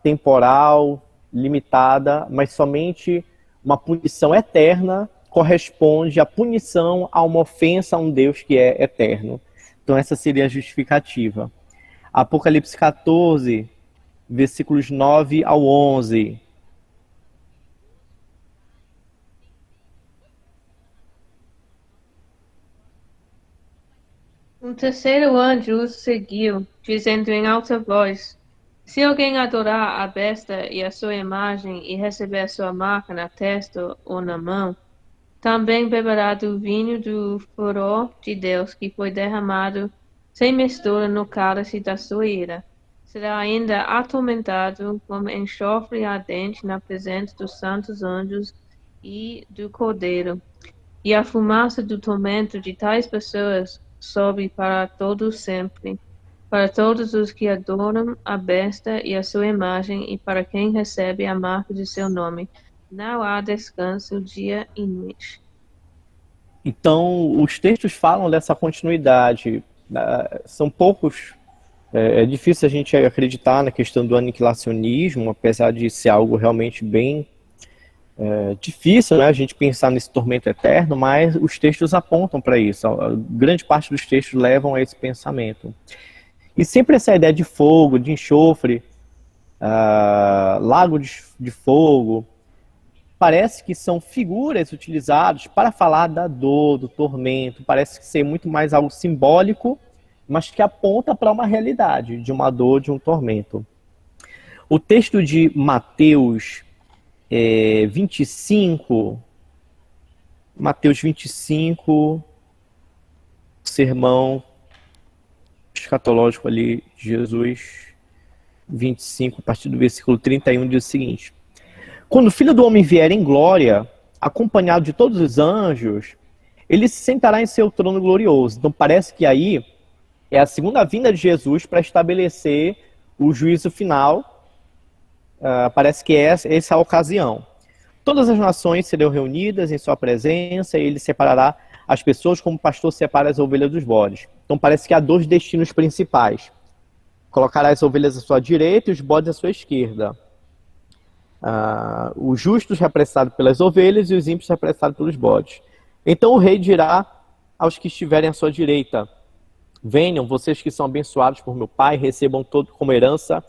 temporal, limitada, mas somente uma punição eterna corresponde à punição a uma ofensa a um Deus que é eterno. Então essa seria a justificativa. Apocalipse 14, versículos 9 ao 11. Um terceiro anjo os seguiu, dizendo em alta voz: se alguém adorar a besta e a sua imagem e receber a sua marca na testa ou na mão, também beberá do vinho do furor de Deus que foi derramado sem mistura no cálice da sua ira. Será ainda atormentado como enxofre ardente na presença dos santos anjos e do Cordeiro. E a fumaça do tormento de tais pessoas sobe para todos sempre, para todos os que adoram a besta e a sua imagem, e para quem recebe a marca de seu nome. Não há descanso dia e noite. Então, os textos falam dessa continuidade. São poucos. É difícil a gente acreditar na questão do aniquilacionismo, apesar de ser algo realmente bem difícil, né, a gente pensar nesse tormento eterno, mas os textos apontam para isso. A grande parte dos textos levam a esse pensamento. E sempre essa ideia de fogo, de enxofre, lago de fogo, parece que são figuras utilizadas para falar da dor, do tormento. Parece ser muito mais algo simbólico, mas que aponta para uma realidade de uma dor, de um tormento. O texto de Mateus 25, sermão escatológico ali de Jesus, 25, a partir do versículo 31, diz o seguinte: quando o Filho do Homem vier em glória, acompanhado de todos os anjos, ele se sentará em seu trono glorioso. Então parece que aí é a segunda vinda de Jesus para estabelecer o juízo final. Parece que essa é a ocasião. Todas as nações serão reunidas em sua presença e ele separará as pessoas como o pastor separa as ovelhas dos bodes. Então parece que há dois destinos principais. Colocará as ovelhas à sua direita e os bodes à sua esquerda. Os justos repressados pelas ovelhas e os ímpios repressados pelos bodes. Então o rei dirá aos que estiverem à sua direita: venham, vocês que são abençoados por meu Pai, recebam todo como herança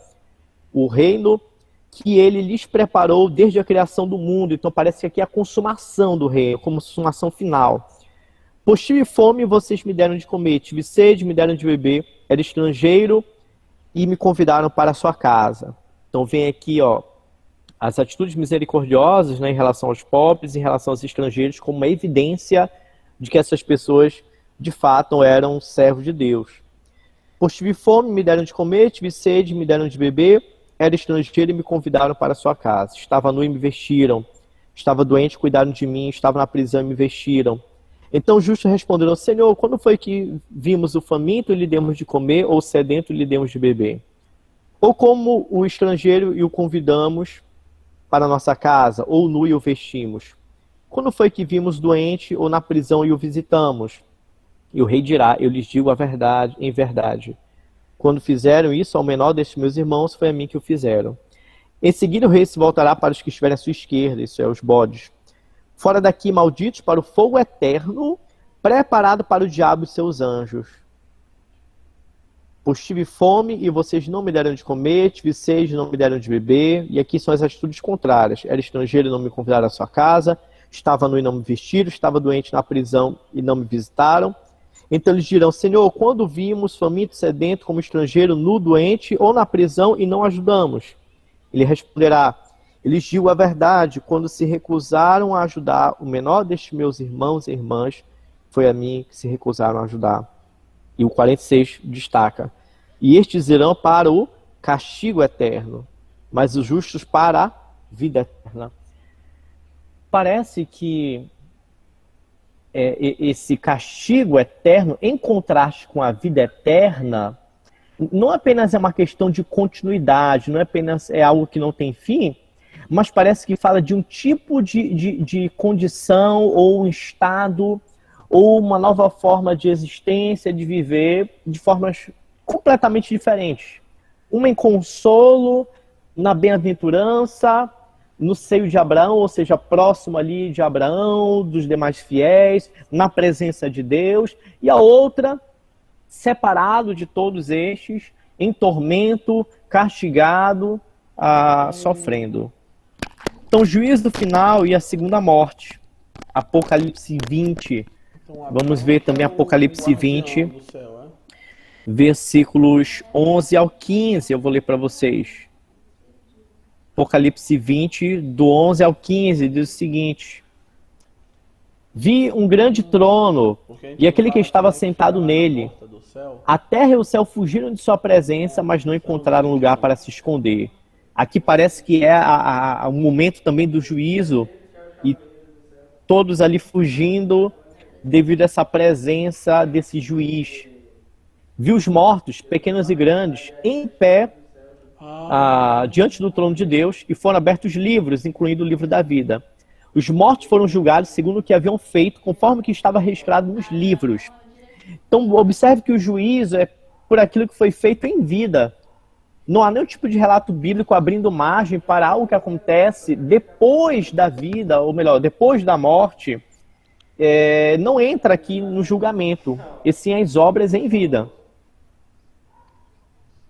o reino que ele lhes preparou desde a criação do mundo. Então parece que aqui é a consumação do reino, a consumação final. Pois tive fome e vocês me deram de comer, tive sede, me deram de beber, era estrangeiro e me convidaram para a sua casa. Então vem aqui, ó, as atitudes misericordiosas, né, em relação aos pobres, em relação aos estrangeiros, como uma evidência de que essas pessoas, de fato, eram servos de Deus. Pois tive fome, me deram de comer, tive sede, me deram de beber, era estrangeiro e me convidaram para a sua casa. Estava nu e me vestiram, estava doente, cuidaram de mim, estava na prisão e me vestiram. Então os justos responderam: Senhor, quando foi que vimos o faminto e lhe demos de comer, ou sedento e lhe demos de beber? Ou como o estrangeiro e o convidamos para a nossa casa, ou nu e o vestimos? Quando foi que vimos doente ou na prisão e o visitamos? E o rei dirá: eu lhes digo a verdade, em verdade. Quando fizeram isso ao menor destes meus irmãos, foi a mim que o fizeram. Em seguida o rei se voltará para os que estiverem à sua esquerda, isso é, os bodes. Fora daqui, malditos, para o fogo eterno, preparado para o diabo e seus anjos. Pois tive fome e vocês não me deram de comer, tive sede e não me deram de beber. E aqui são as atitudes contrárias. Era estrangeiro e não me convidaram à sua casa, estava nu e não me vestiram, estava doente na prisão e não me visitaram. Então eles dirão: Senhor, quando vimos faminto, sedento, como estrangeiro, nu, doente ou na prisão e não ajudamos? Ele responderá: eu lhes digo a verdade, quando se recusaram a ajudar o menor destes meus irmãos e irmãs, foi a mim que se recusaram a ajudar. E o 46 destaca: e estes irão para o castigo eterno, mas os justos para a vida eterna. Parece que esse castigo eterno, em contraste com a vida eterna, não apenas é uma questão de continuidade, não é apenas algo que não tem fim, mas parece que fala de um tipo de condição ou um estado ou uma nova forma de existência, de viver de formas completamente diferentes. Uma em consolo, na bem-aventurança, no seio de Abraão, ou seja, próximo ali de Abraão, dos demais fiéis, na presença de Deus, e a outra, separado de todos estes, em tormento, castigado, sofrendo. Então, o juízo final e a segunda morte. Apocalipse 20. Vamos ver também Apocalipse 20, versículos 11 ao 15. Eu vou ler para vocês. Apocalipse 20, do 11 ao 15, diz o seguinte: vi um grande trono e aquele que estava sentado nele. A terra e o céu fugiram de sua presença, mas não encontraram lugar para se esconder. Aqui parece que é o momento também do juízo, e todos ali fugindo devido a essa presença desse juiz. Vi os mortos, pequenos e grandes, em pé diante do trono de Deus, e foram abertos livros, incluindo o livro da vida. Os mortos foram julgados segundo o que haviam feito, conforme que estava registrado nos livros. Então, observe que o juízo é por aquilo que foi feito em vida. Não há nenhum tipo de relato bíblico abrindo margem para algo que acontece depois da vida, ou melhor, depois da morte. Não entra aqui no julgamento, e sim as obras em vida.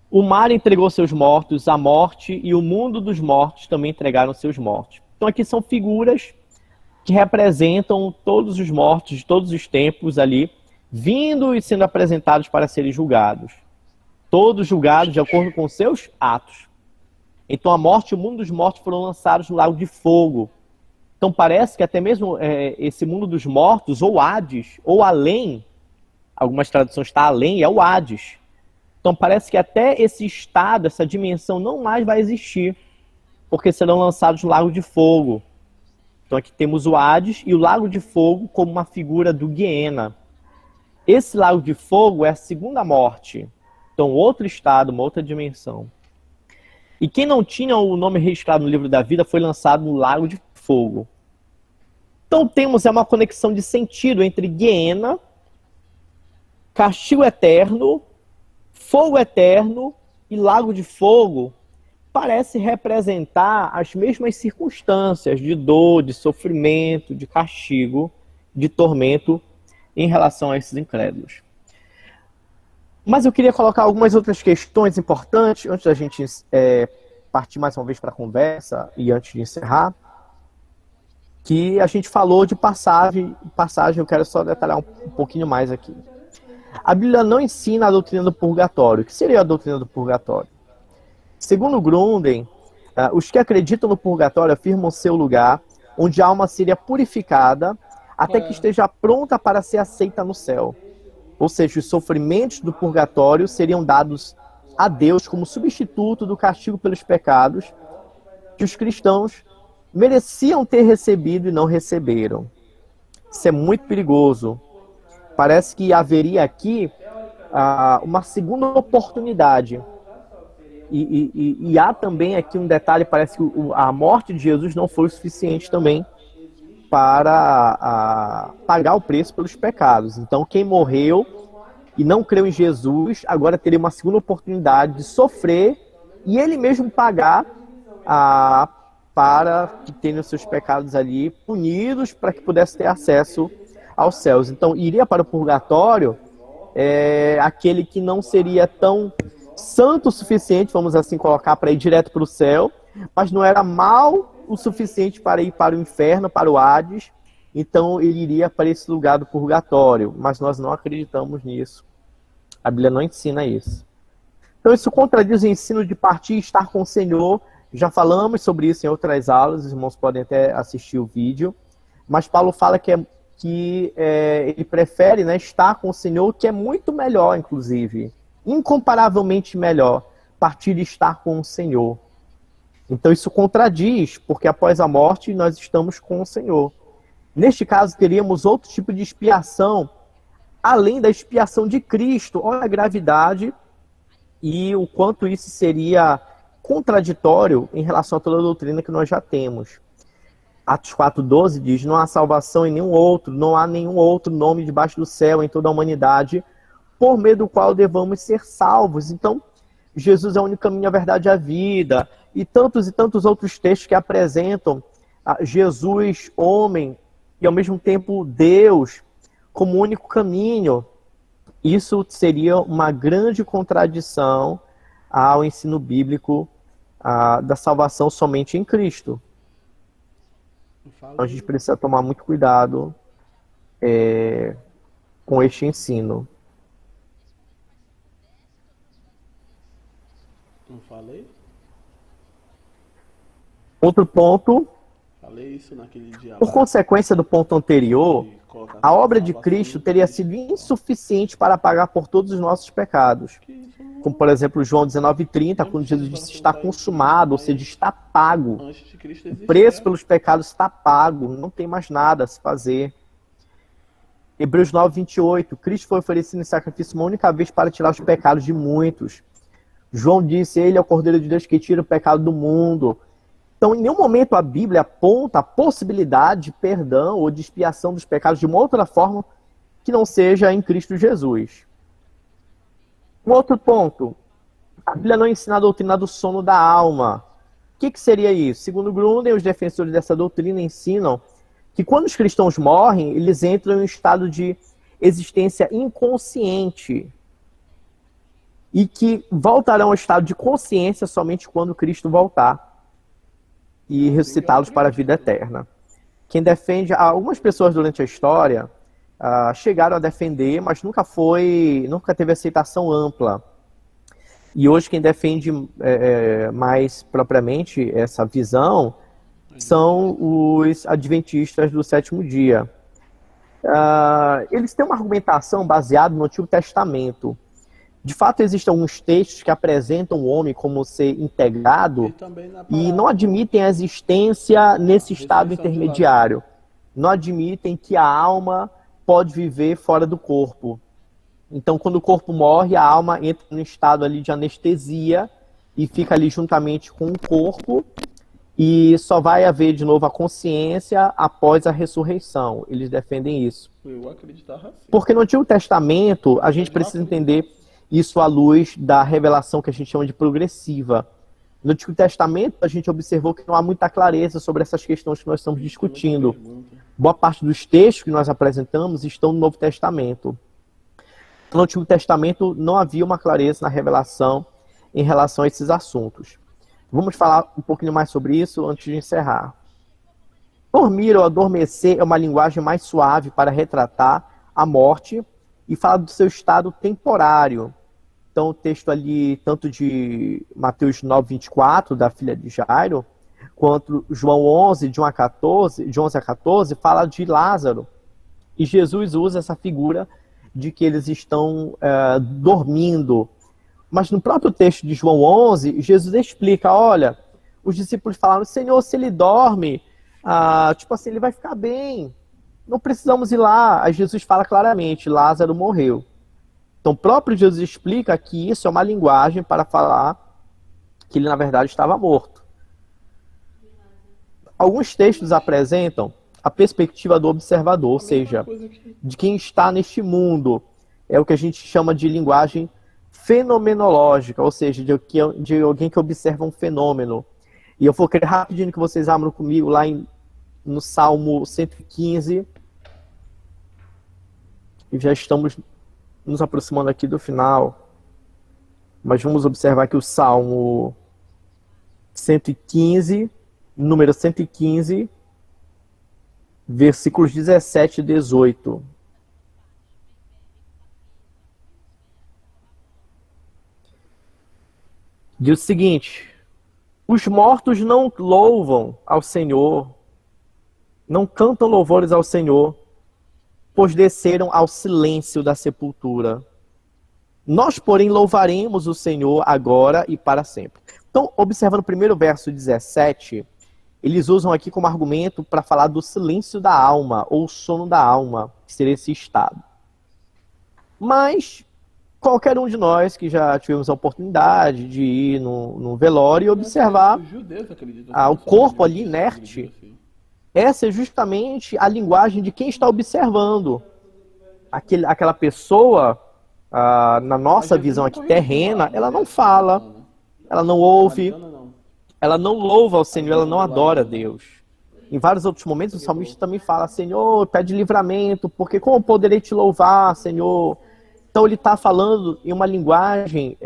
O mar entregou seus mortos à morte, e o mundo dos mortos também entregaram seus mortos. Então aqui são figuras que representam todos os mortos de todos os tempos ali, vindo e sendo apresentados para serem julgados. Todos julgados de acordo com seus atos. Então a morte e o mundo dos mortos foram lançados no lago de fogo. Então parece que até mesmo esse mundo dos mortos, ou Hades, ou além, algumas traduções está além, é o Hades. Então parece que até esse estado, essa dimensão não mais vai existir, porque serão lançados no lago de fogo. Então aqui temos o Hades e o lago de fogo como uma figura do Guiena. Esse lago de fogo é a segunda morte. Então outro estado, uma outra dimensão. E quem não tinha o nome registrado no livro da vida foi lançado no lago de fogo. Então temos uma conexão de sentido entre Guiena, castigo eterno, fogo eterno e lago de fogo parece representar as mesmas circunstâncias de dor, de sofrimento, de castigo, de tormento em relação a esses incrédulos. Mas eu queria colocar algumas outras questões importantes antes da gente partir mais uma vez para a conversa e antes de encerrar, que a gente falou de passagem, eu quero só detalhar um pouquinho mais aqui. A Bíblia não ensina a doutrina do purgatório. O que seria a doutrina do purgatório? Segundo Grudem, os que acreditam no purgatório afirmam ser o lugar onde a alma seria purificada até que esteja pronta para ser aceita no céu. Ou seja, os sofrimentos do purgatório seriam dados a Deus como substituto do castigo pelos pecados que os cristãos mereciam ter recebido e não receberam. Isso é muito perigoso. Parece que haveria aqui uma segunda oportunidade. E há também aqui um detalhe, parece que a morte de Jesus não foi o suficiente também para pagar o preço pelos pecados. Então, quem morreu e não creu em Jesus, agora teria uma segunda oportunidade de sofrer e ele mesmo pagar para que tenha os seus pecados ali punidos, para que pudesse ter acesso aos céus. Então, iria para o purgatório aquele que não seria tão santo o suficiente, vamos assim colocar, para ir direto para o céu, mas não era mal o suficiente para ir para o inferno, para o Hades. Então ele iria para esse lugar do purgatório, mas nós não acreditamos nisso. A Bíblia não ensina isso. Então isso contradiz o ensino de partir e estar com o Senhor. Já falamos sobre isso em outras aulas, os irmãos podem até assistir o vídeo, mas Paulo fala que ele prefere, né, estar com o Senhor, que é muito melhor, inclusive, incomparavelmente melhor, partir e estar com o Senhor. Então isso contradiz, porque após a morte nós estamos com o Senhor. Neste caso teríamos outro tipo de expiação, além da expiação de Cristo. Olha a gravidade e o quanto isso seria contraditório em relação a toda a doutrina que nós já temos. Atos 4,12 diz: não há salvação em nenhum outro, não há nenhum outro nome debaixo do céu em toda a humanidade, por meio do qual devamos ser salvos. Então, Jesus é o único caminho, a verdade e a vida. E tantos outros textos que apresentam Jesus, homem, e ao mesmo tempo Deus, como único caminho. Isso seria uma grande contradição ao ensino bíblico da salvação somente em Cristo. Então a gente precisa tomar muito cuidado com este ensino. Não falei? Outro ponto, Falei isso naquele dia por lá, consequência do ponto anterior, de colocar a obra de salvação Cristo no teria Cristo. sido insuficiente para pagar por todos os nossos pecados. Que isso não- Como, por exemplo, João 19,30, quando Jesus disse está consumado, ou seja, está pago. Antes de Cristo O existir. preço pelos pecados está pago, não tem mais nada a se fazer. Hebreus 9,28, Cristo foi oferecido em sacrifício uma única vez para tirar os pecados de muitos. João disse, ele é o Cordeiro de Deus que tira o pecado do mundo. Então, em nenhum momento a Bíblia aponta a possibilidade de perdão ou de expiação dos pecados de uma outra forma que não seja em Cristo Jesus. Um outro ponto, a Bíblia não ensina a doutrina do sono da alma. O que seria isso? Segundo Grudem, os defensores dessa doutrina ensinam que quando os cristãos morrem, eles entram em um estado de existência inconsciente e que voltarão ao estado de consciência somente quando Cristo voltar e ressuscitá-los para a vida eterna. Quem defende, algumas pessoas durante a história chegaram a defender, mas nunca teve aceitação ampla. E hoje quem defende mais propriamente essa visão são os adventistas do sétimo dia. Eles têm uma argumentação baseada no Antigo Testamento. De fato, existem alguns textos que apresentam o homem como ser integrado também na e não palavra. admitem a existência nesse estado Ressurreição de intermediário. Não admitem que a alma pode viver fora do corpo. Então, quando o corpo morre, a alma entra num estado ali de anestesia e fica ali juntamente com o corpo e só vai haver de novo a consciência após a ressurreição. Eles defendem isso. Eu acreditava assim. Porque no Antigo Testamento, a gente precisa entender Isso à luz da revelação que a gente chama de progressiva. No Antigo Testamento, a gente observou que não há muita clareza sobre essas questões que nós estamos discutindo. Boa parte dos textos que nós apresentamos estão no Novo Testamento. No Antigo Testamento não havia uma clareza na revelação em relação a esses assuntos. Vamos falar um pouquinho mais sobre isso antes de encerrar. Dormir ou adormecer é uma linguagem mais suave para retratar a morte e fala do seu estado temporário. Então, o texto ali, tanto de Mateus 9:24, da filha de Jairo, quanto João 11, de 11 a 14, fala de Lázaro. E Jesus usa essa figura de que eles estão dormindo. Mas no próprio texto de João 11, Jesus explica, olha, os discípulos falaram, Senhor, se ele dorme, tipo assim, ele vai ficar bem. Não precisamos ir lá. Aí Jesus fala claramente, Lázaro morreu. Então o próprio Jesus explica que isso é uma linguagem para falar que ele na verdade estava morto. Alguns textos apresentam a perspectiva do observador, ou seja, de quem está neste mundo. É o que a gente chama de linguagem fenomenológica, ou seja, de alguém que observa um fenômeno. E eu vou querer rapidinho que vocês abram comigo lá no Salmo 115. E já estamos nos aproximando aqui do final. Mas vamos observar aqui o Salmo 115, número 115, versículos 17 e 18. Diz o seguinte: os mortos não louvam ao Senhor, não cantam louvores ao Senhor, pois desceram ao silêncio da sepultura. Nós, porém, louvaremos o Senhor agora e para sempre. Então, observando o primeiro verso 17, eles usam aqui como argumento para falar do silêncio da alma, ou sono da alma, que seria esse estado. Mas qualquer um de nós que já tivemos a oportunidade de ir no velório e observar o corpo ali inerte, essa é justamente a linguagem de quem está observando. Aquela pessoa, na nossa visão aqui terrena, ela não fala, ela não ouve, ela não louva ao Senhor, ela não adora a Deus. Em vários outros momentos o salmista também fala, Senhor, pede livramento, porque como poderei te louvar, Senhor? Então ele está falando em uma linguagem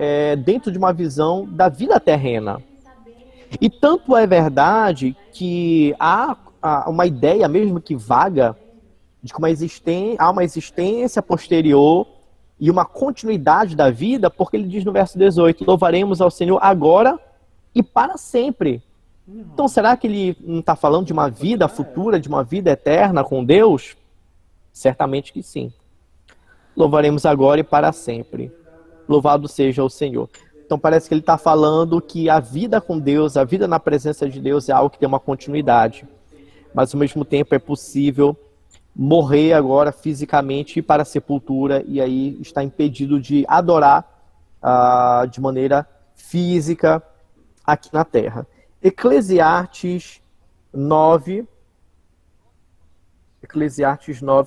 dentro de uma visão da vida terrena. E tanto é verdade que há uma ideia mesmo que vaga de que há uma existência posterior e uma continuidade da vida, porque ele diz no verso 18, louvaremos ao Senhor agora e para sempre. Então será que ele não está falando de uma vida futura, de uma vida eterna com Deus? Certamente que sim. Louvaremos agora e para sempre. Louvado seja o Senhor. Então parece que ele está falando que a vida com Deus, a vida na presença de Deus é algo que tem uma continuidade. Mas ao mesmo tempo é possível morrer agora fisicamente e ir para a sepultura e aí está impedido de adorar de maneira física aqui na terra. Eclesiastes 9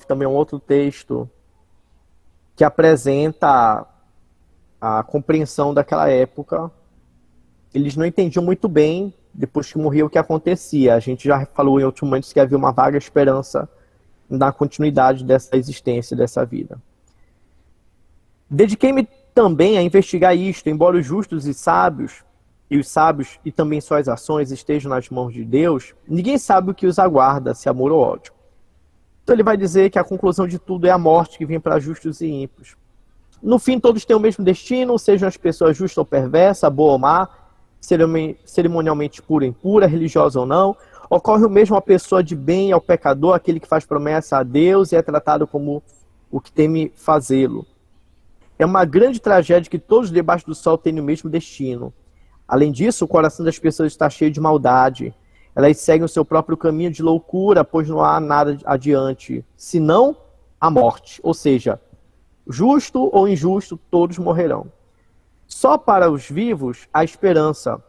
também é um outro texto que apresenta a compreensão daquela época. Eles não entendiam muito bem, depois que morria, o que acontecia. A gente já falou em outros momentos que havia uma vaga esperança na continuidade dessa existência, dessa vida. Dediquei-me também a investigar isto, embora os justos e os sábios e também suas ações estejam nas mãos de Deus, ninguém sabe o que os aguarda, se amor ou ódio. Então ele vai dizer que a conclusão de tudo é a morte que vem para justos e ímpios. No fim, todos têm o mesmo destino, sejam as pessoas justas ou perversas, boa ou má, cerimonialmente pura ou impura, religiosa ou não. Ocorre o mesmo a pessoa de bem ao pecador, aquele que faz promessa a Deus e é tratado como o que teme fazê-lo. É uma grande tragédia que todos debaixo do sol têm o mesmo destino. Além disso, o coração das pessoas está cheio de maldade. Elas seguem o seu próprio caminho de loucura, pois não há nada adiante, senão a morte. Ou seja, justo ou injusto, todos morrerão. Só para os vivos há esperança.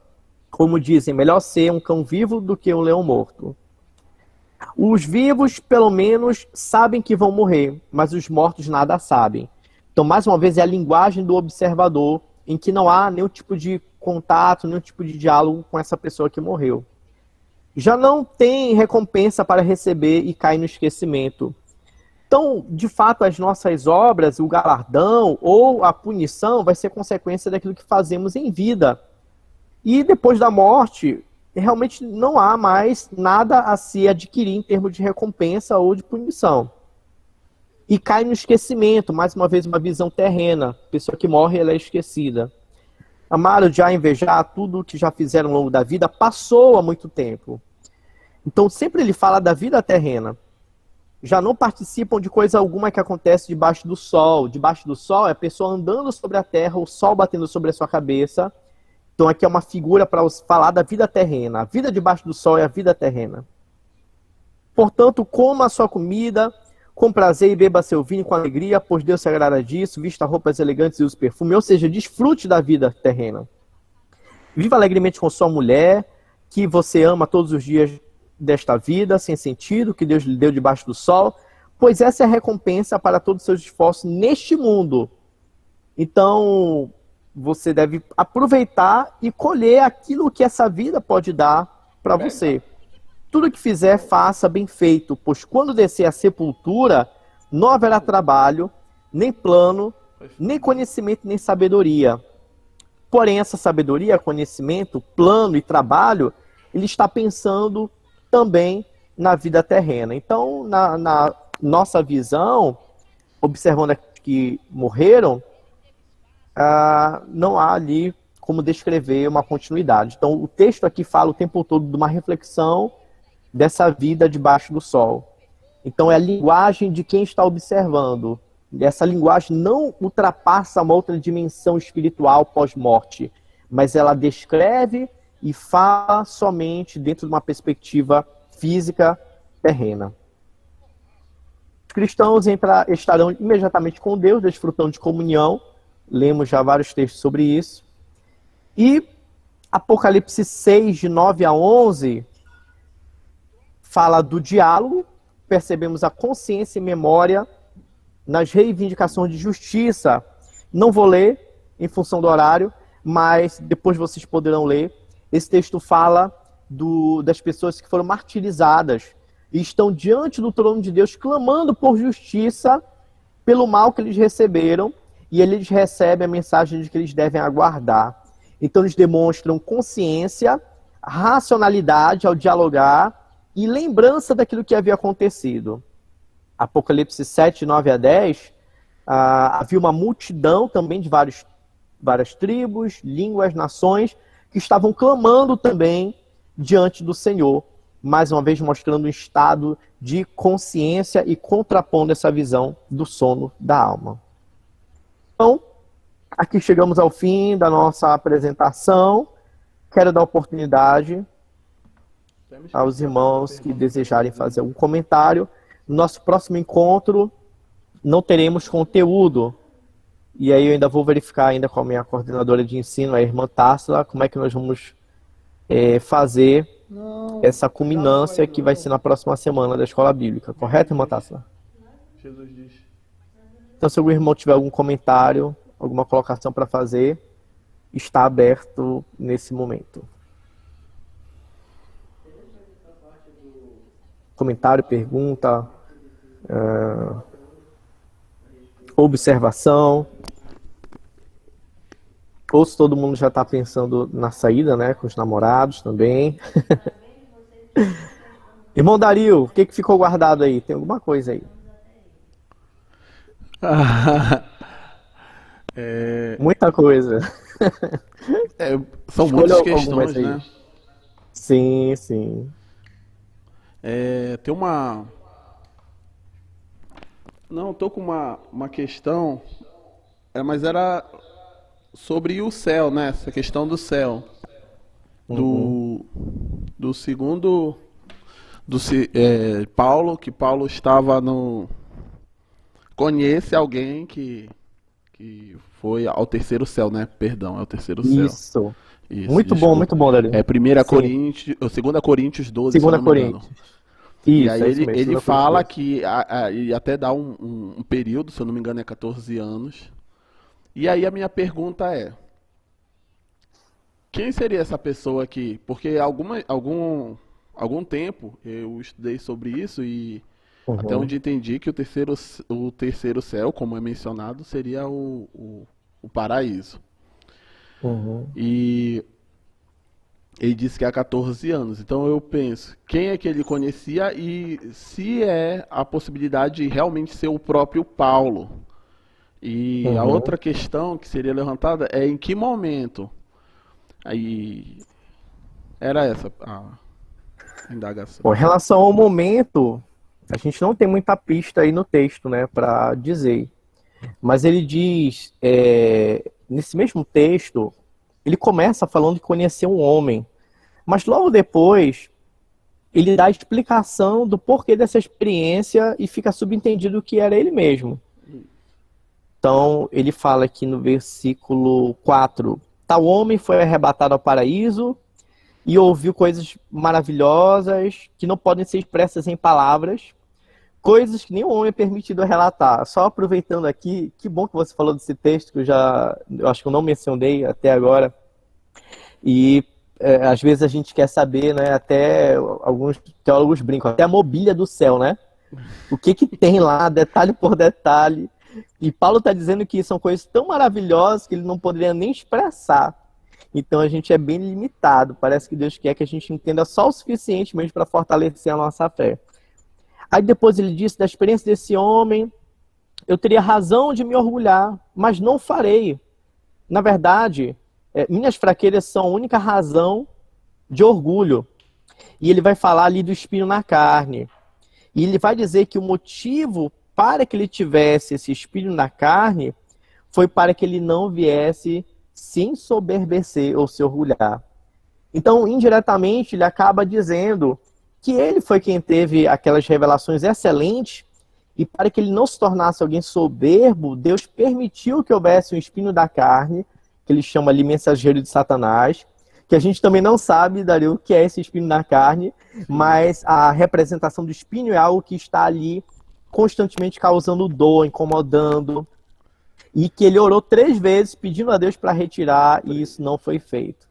Como dizem, melhor ser um cão vivo do que um leão morto. Os vivos, pelo menos, sabem que vão morrer, mas os mortos nada sabem. Então, mais uma vez, é a linguagem do observador, em que não há nenhum tipo de contato, nenhum tipo de diálogo com essa pessoa que morreu. Já não tem recompensa para receber e cai no esquecimento. Então, de fato, as nossas obras, o galardão ou a punição vai ser consequência daquilo que fazemos em vida. E depois da morte, realmente não há mais nada a se adquirir em termos de recompensa ou de punição. E cai no esquecimento, mais uma vez, uma visão terrena. A pessoa que morre, ela é esquecida. Amar, odiar, invejar, tudo que já fizeram ao longo da vida passou há muito tempo. Então, sempre ele fala da vida terrena. Já não participam de coisa alguma que acontece debaixo do sol. Debaixo do sol é a pessoa andando sobre a terra, o sol batendo sobre a sua cabeça. Então, aqui é uma figura para falar da vida terrena. A vida debaixo do sol é a vida terrena. Portanto, coma a sua comida com prazer e beba seu vinho com alegria, pois Deus se agrada disso, vista roupas elegantes e use perfume, ou seja, desfrute da vida terrena. Viva alegremente com sua mulher, que você ama todos os dias desta vida, sem sentido, que Deus lhe deu debaixo do sol, pois essa é a recompensa para todos os seus esforços neste mundo. Então, você deve aproveitar e colher aquilo que essa vida pode dar para você. Tudo que fizer, faça bem feito, pois quando descer a sepultura, não haverá trabalho, nem plano, nem conhecimento, nem sabedoria. Porém, essa sabedoria, conhecimento, plano e trabalho, ele está pensando também na vida terrena. Então, na nossa visão, observando que morreram, não há ali como descrever uma continuidade. Então, o texto aqui fala o tempo todo de uma reflexão dessa vida debaixo do sol. Então é a linguagem de quem está observando. Essa linguagem não ultrapassa uma outra dimensão espiritual pós-morte, mas ela descreve e fala somente dentro de uma perspectiva física terrena. Os cristãos estarão imediatamente com Deus, desfrutando de comunhão. Lemos já vários textos sobre isso. E Apocalipse 6, de 9 a 11, fala do diálogo, percebemos a consciência e memória nas reivindicações de justiça. Não vou ler, em função do horário, mas depois vocês poderão ler. Esse texto fala das pessoas que foram martirizadas e estão diante do trono de Deus clamando por justiça pelo mal que eles receberam, e eles recebem a mensagem de que eles devem aguardar. Então eles demonstram consciência, racionalidade ao dialogar e lembrança daquilo que havia acontecido. Apocalipse 7, 9 a 10, havia uma multidão também de várias tribos, línguas, nações, que estavam clamando também diante do Senhor, mais uma vez mostrando um estado de consciência e contrapondo essa visão do sono da alma. Então, aqui chegamos ao fim da nossa apresentação. Quero dar oportunidade aos irmãos que desejarem fazer algum comentário. No nosso próximo encontro, não teremos conteúdo. E aí eu ainda vou verificar ainda com a minha coordenadora de ensino, a irmã Tássila, como é que nós vamos fazer essa culminância que vai ser na próxima semana da Escola Bíblica. Correto, irmã Tássila? Jesus diz. Então, se algum irmão tiver algum comentário, alguma colocação para fazer, está aberto nesse momento. Comentário, pergunta, observação. Ou se todo mundo já está pensando na saída, né, com os namorados também. Irmão Dario, o que ficou guardado aí? Tem alguma coisa aí? Muita coisa. São muitas questões, né? Sim, sim. Tem uma... Não, tô com uma questão, mas era sobre o céu, né? Essa questão do céu. Do segundo... Paulo, que Paulo estava no... Conhece alguém que foi ao terceiro céu, né? Perdão, é o terceiro céu. Isso. Muito bom, Dario. 2 Coríntios 12, 2 Coríntios. E Isso, aí é isso mesmo. ele Segunda fala Crônicas 2. que e até dá um período, se eu não me engano, é 14 anos. E aí a minha pergunta é, quem seria essa pessoa aqui? Porque algum tempo eu estudei sobre isso e até Uhum, onde entendi que o terceiro céu, como é mencionado, seria o paraíso. uhum. E ele disse que há 14 anos. Então eu penso, quem é que ele conhecia e se é a possibilidade de realmente ser o próprio Paulo. E a Uhum. outra questão que seria levantada é em que momento. Aí era essa a indagação. Bom, em relação ao momento, a gente não tem muita pista aí no texto, né, para dizer. Mas ele diz, nesse mesmo texto, ele começa falando que conheceu um homem. Mas logo depois, ele dá a explicação do porquê dessa experiência e fica subentendido que era ele mesmo. Então, ele fala aqui no versículo 4: tal homem foi arrebatado ao paraíso e ouviu coisas maravilhosas que não podem ser expressas em palavras, coisas que nenhum homem é permitido relatar. Só aproveitando aqui, que bom que você falou desse texto, que eu acho que eu não mencionei até agora. E às vezes a gente quer saber, né, até alguns teólogos brincam, até a mobília do céu, né? O que que tem lá, detalhe por detalhe. E Paulo está dizendo que são coisas tão maravilhosas que ele não poderia nem expressar. Então a gente é bem limitado. Parece que Deus quer que a gente entenda só o suficiente mesmo para fortalecer a nossa fé. Aí depois ele disse da experiência desse homem, eu teria razão de me orgulhar, mas não farei. Na verdade, minhas fraquezas são a única razão de orgulho. E ele vai falar ali do espinho na carne. E ele vai dizer que o motivo para que ele tivesse esse espinho na carne foi para que ele não viesse se ensoberbecer ou se orgulhar. Então, indiretamente, ele acaba dizendo que ele foi quem teve aquelas revelações excelentes e para que ele não se tornasse alguém soberbo, Deus permitiu que houvesse um espinho da carne, que ele chama ali mensageiro de Satanás, que a gente também não sabe, Dario, o que é esse espinho na carne, mas a representação do espinho é algo que está ali constantemente causando dor, incomodando, e que ele orou 3 vezes pedindo a Deus para retirar e isso não foi feito.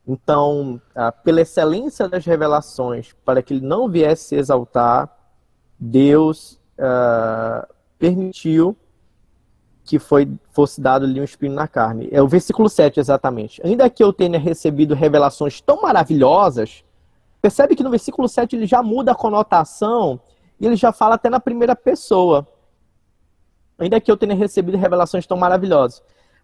Então, pela excelência das revelações, para que ele não viesse se exaltar, Deus permitiu que fosse dado ali um espinho na carne. É o versículo 7 exatamente. Ainda que eu tenha recebido revelações tão maravilhosas, percebe que no versículo 7 ele já muda a conotação e ele já fala até na primeira pessoa. Ainda que eu tenha recebido revelações tão maravilhosas.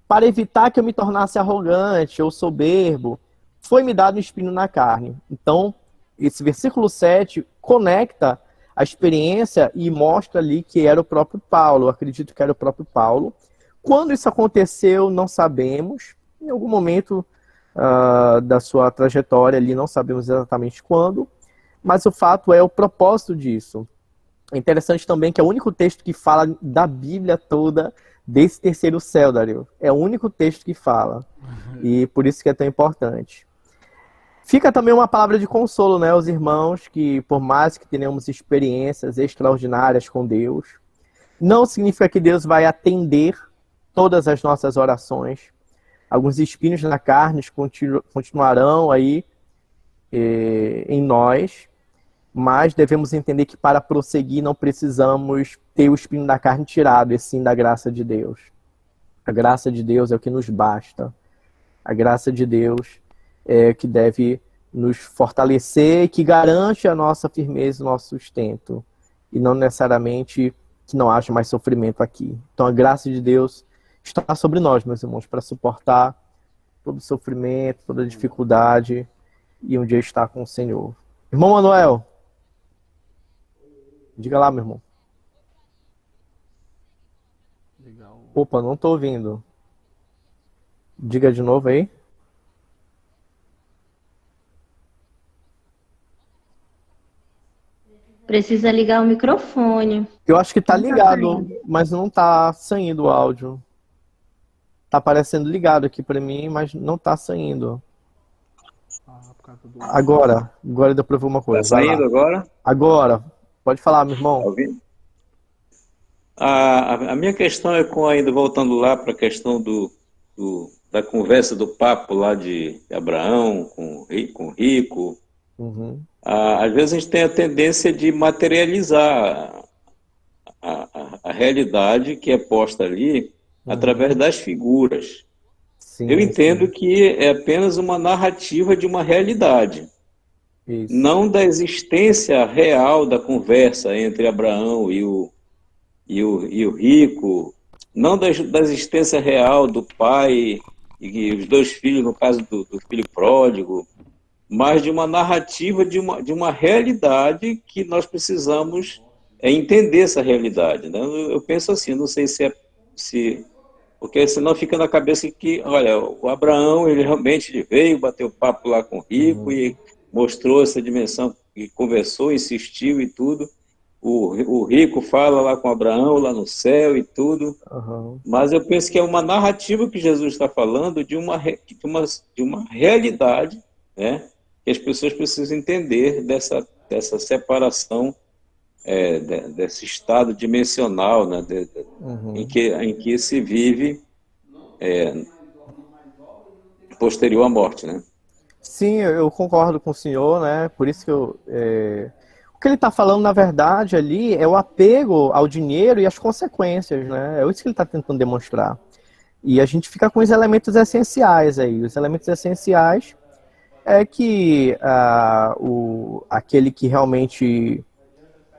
Para evitar que eu me tornasse arrogante ou soberbo, foi-me dado um espinho na carne. Então, esse versículo 7 conecta a experiência e mostra ali que era o próprio Paulo. Eu acredito que era o próprio Paulo. Quando isso aconteceu, não sabemos. Em algum momento da sua trajetória ali, não sabemos exatamente quando. Mas o fato é o propósito disso. É interessante também que é o único texto que fala da Bíblia toda desse terceiro céu, Dario. É o único texto que fala. E por isso que é tão importante. Fica também uma palavra de consolo, né, aos irmãos, que por mais que tenhamos experiências extraordinárias com Deus, não significa que Deus vai atender todas as nossas orações. Alguns espinhos na carne continuarão aí em nós, mas devemos entender que para prosseguir não precisamos ter o espinho da carne tirado, e sim da graça de Deus. A graça de Deus é o que nos basta. A graça de Deus é que deve nos fortalecer, que garante a nossa firmeza, o nosso sustento, e não necessariamente que não haja mais sofrimento aqui. Então a graça de Deus está sobre nós, meus irmãos, para suportar todo sofrimento, toda dificuldade, e um dia estar com o Senhor. Irmão Manuel, diga lá, meu irmão. Opa, não estou ouvindo. Diga de novo aí. Precisa ligar o microfone. Eu acho que tá Não tá ligado, saindo. mas não tá saindo o áudio. Tá aparecendo ligado aqui pra mim, mas não tá saindo. Agora deu pra ver uma Tá coisa. Vai lá. saindo agora? Agora, pode falar, meu Tá irmão. ouvindo? A minha questão é ainda voltando lá para a questão da conversa do papo lá de Abraão com Rico. Uhum. Às vezes a gente tem a tendência de materializar a realidade que é posta ali através das figuras. Sim, Eu entendo sim. que é apenas uma narrativa de uma realidade, Isso. não da existência real da conversa entre Abraão e o rico, não da existência real do pai e os dois filhos, no caso do filho pródigo, mas de uma narrativa de uma realidade que nós precisamos entender essa realidade. Né? Eu penso assim, não sei se porque senão fica na cabeça que, olha, o Abraão, ele realmente veio, bateu papo lá com o rico e mostrou essa dimensão, e conversou, insistiu e tudo. O rico fala lá com Abraão, lá no céu e tudo. Uhum. Mas eu penso que é uma narrativa que Jesus está falando de uma realidade, né, que as pessoas precisam entender dessa separação, desse estado dimensional, né, em que se vive posterior à morte, né? Sim, eu concordo com o senhor, né? Por isso que o que ele está falando, na verdade, ali é o apego ao dinheiro e às consequências, né? É isso que ele está tentando demonstrar. E a gente fica com os elementos essenciais aí. Os elementos essenciais é que aquele que realmente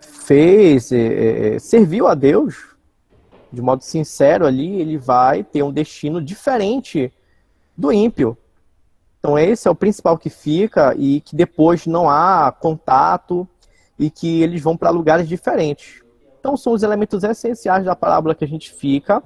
fez, serviu a Deus de modo sincero ali, ele vai ter um destino diferente do ímpio. Então esse é o principal que fica, e que depois não há contato e que eles vão para lugares diferentes. Então são os elementos essenciais da parábola que a gente fica,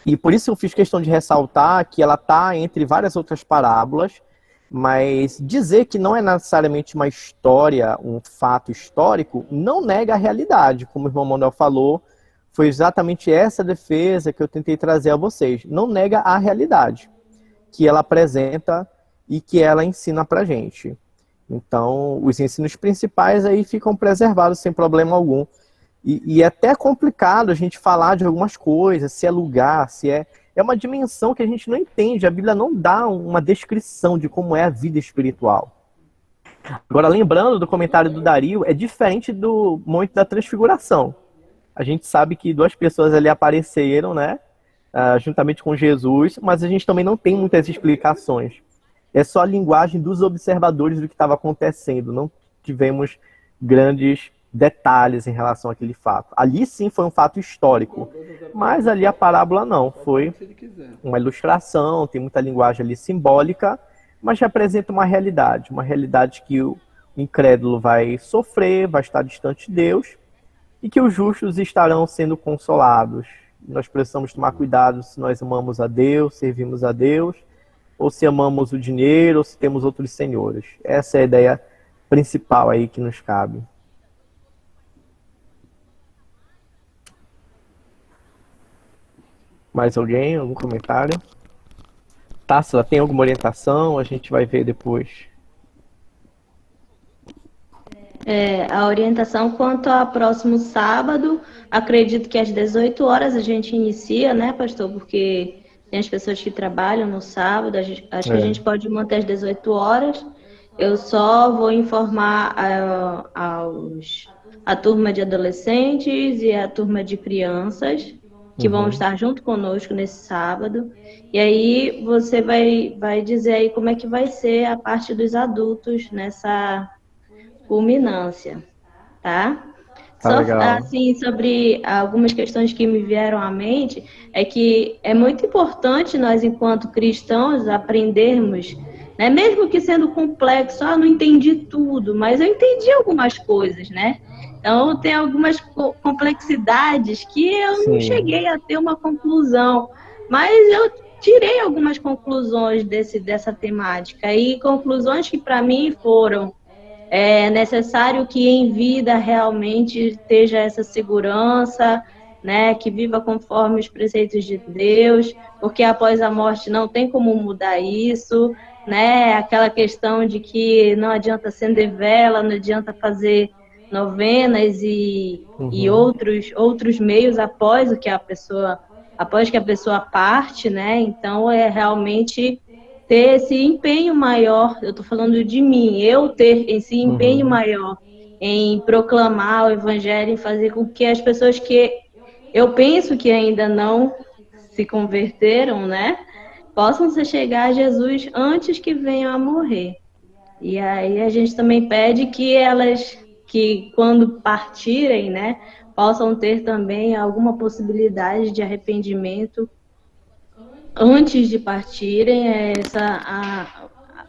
e por isso eu fiz questão de ressaltar que ela está entre várias outras parábolas, mas dizer que não é necessariamente uma história, um fato histórico, não nega a realidade. Como o irmão Manuel falou, foi exatamente essa defesa que eu tentei trazer a vocês. Não nega a realidade que ela apresenta e que ela ensina pra gente. Então, os ensinos principais aí ficam preservados sem problema algum. E é até complicado a gente falar de algumas coisas, se é lugar, se é uma dimensão que a gente não entende. A Bíblia não dá uma descrição de como é a vida espiritual. Agora, lembrando do comentário do Dario, é diferente do momento da transfiguração. A gente sabe que duas pessoas ali apareceram, né? Juntamente com Jesus, mas a gente também não tem muitas explicações. É só a linguagem dos observadores do que estava acontecendo. Não tivemos grandes detalhes em relação àquele fato. Ali sim foi um fato histórico, mas ali a parábola não. Foi uma ilustração, tem muita linguagem ali simbólica, mas representa uma realidade que o incrédulo vai sofrer, vai estar distante de Deus, e que os justos estarão sendo consolados. Nós precisamos tomar cuidado se nós amamos a Deus, servimos a Deus, ou se amamos o dinheiro, ou se temos outros senhores. Essa é a ideia principal aí que nos cabe. Mais alguém? Algum comentário? Tássila, tem alguma orientação? A gente vai ver depois. A orientação quanto ao próximo sábado, acredito que às 18 horas a gente inicia, né, pastor? Porque tem as pessoas que trabalham no sábado, acho que a gente pode manter às 18 horas. Eu só vou informar a turma de adolescentes e a turma de crianças que vão estar junto conosco nesse sábado. E aí você vai dizer aí como é que vai ser a parte dos adultos nessa culminância, tá? Só legal. assim, sobre algumas questões que me vieram à mente, é que é muito importante nós, enquanto cristãos, aprendermos, né? Mesmo que sendo complexo, não entendi tudo, mas eu entendi algumas coisas, né? Então, tem algumas complexidades que eu não cheguei a ter uma conclusão, mas eu tirei algumas conclusões dessa temática, e conclusões que para mim foram: é necessário que em vida realmente esteja essa segurança, né, que viva conforme os preceitos de Deus, porque após a morte não tem como mudar isso. né? Aquela questão de que não adianta acender vela, não adianta fazer novenas e outros meios após que a pessoa parte, né? Então é realmente ter esse empenho maior. Eu estou falando de mim, eu ter esse empenho maior em proclamar o evangelho, em fazer com que as pessoas que eu penso que ainda não se converteram, né, possam se chegar a Jesus antes que venham a morrer. E aí a gente também pede que elas, que quando partirem, né, possam ter também alguma possibilidade de arrependimento antes de partirem.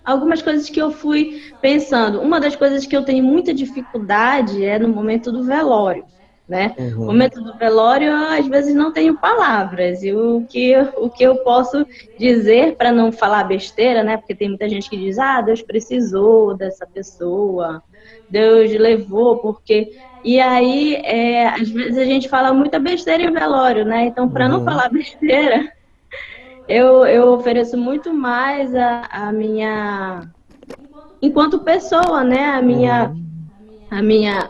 Algumas coisas que eu fui pensando. Uma das coisas que eu tenho muita dificuldade é no momento do velório, né? No momento do velório, eu, às vezes, não tenho palavras. E o que eu posso dizer para não falar besteira, né? Porque tem muita gente que diz, Deus precisou dessa pessoa, Deus levou, porque... E aí, às vezes, a gente fala muita besteira em velório, né? Então, para não falar besteira... Eu ofereço muito mais a minha, enquanto pessoa, né?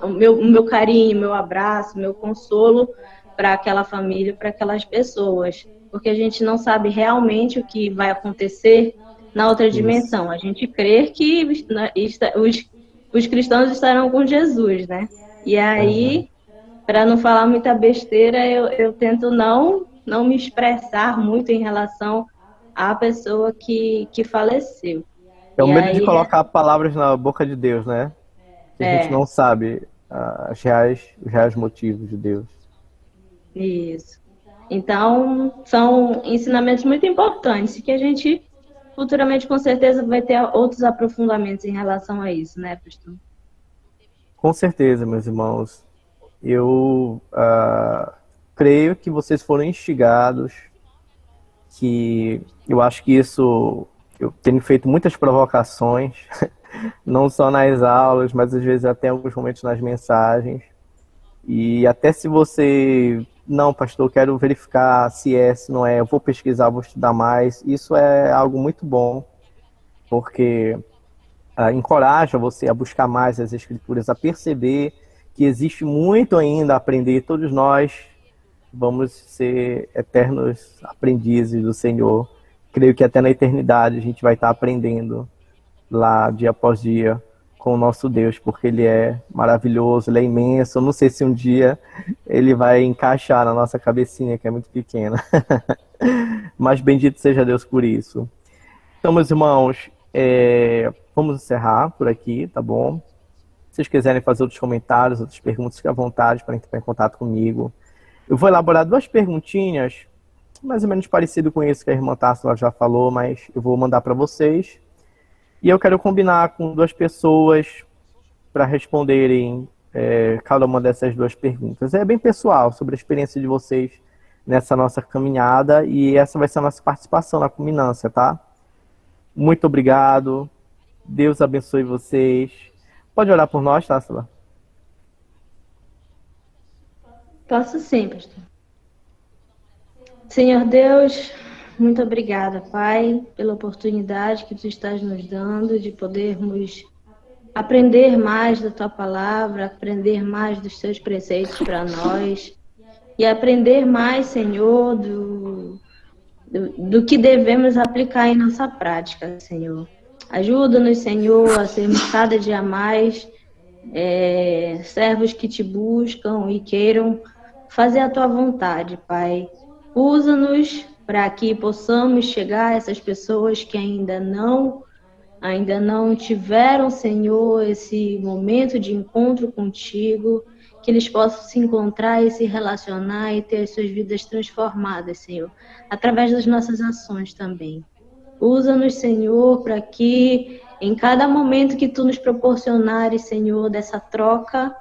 O meu carinho, meu abraço, meu consolo para aquela família, para aquelas pessoas, porque a gente não sabe realmente o que vai acontecer na outra dimensão. A gente crê que os cristãos estarão com Jesus, né? E aí, para não falar muita besteira, eu tento não me expressar muito em relação à pessoa que faleceu. É o E medo de aí, colocar palavras na boca de Deus, né? Que a gente não sabe os reais motivos de Deus. isso. Então, são ensinamentos muito importantes que a gente futuramente, com certeza, vai ter outros aprofundamentos em relação a isso, né, pastor? Com certeza, meus irmãos. Eu creio que vocês foram instigados, que eu acho que isso... Eu tenho feito muitas provocações, não só nas aulas, mas às vezes até em alguns momentos nas mensagens. E até se você... Não, pastor, eu quero verificar se se não é, eu vou pesquisar, vou estudar mais. Isso é algo muito bom, porque encoraja você a buscar mais as escrituras, a perceber que existe muito ainda a aprender. Todos nós vamos ser eternos aprendizes do Senhor. Creio que até na eternidade a gente vai estar aprendendo lá dia após dia com o nosso Deus, porque Ele é maravilhoso, Ele é imenso. Eu não sei se um dia Ele vai encaixar na nossa cabecinha, que é muito pequena. Mas bendito seja Deus por isso. Então, meus irmãos, vamos encerrar por aqui, tá bom? Se vocês quiserem fazer outros comentários, outras perguntas, fiquem à vontade para entrar em contato comigo. Eu vou elaborar 2 perguntinhas, mais ou menos parecido com isso que a irmã Tássila já falou, mas eu vou mandar para vocês. E eu quero combinar com 2 pessoas para responderem cada uma dessas 2 perguntas. É bem pessoal, sobre a experiência de vocês nessa nossa caminhada, e essa vai ser a nossa participação na culminância, tá? Muito obrigado. Deus abençoe vocês. Pode orar por nós, Tássila? Posso sim, pastor. Senhor Deus, muito obrigada, Pai, pela oportunidade que Tu estás nos dando de podermos aprender mais da Tua palavra, aprender mais dos Teus preceitos para nós e aprender mais, Senhor, do que devemos aplicar em nossa prática, Senhor. Ajuda-nos, Senhor, a sermos cada dia mais servos que Te buscam e queiram fazer a Tua vontade, Pai. Usa-nos para que possamos chegar a essas pessoas que ainda não tiveram, Senhor, esse momento de encontro contigo, que eles possam se encontrar e se relacionar e ter as suas vidas transformadas, Senhor, através das nossas ações também. Usa-nos, Senhor, para que em cada momento que Tu nos proporcionares, Senhor, dessa troca,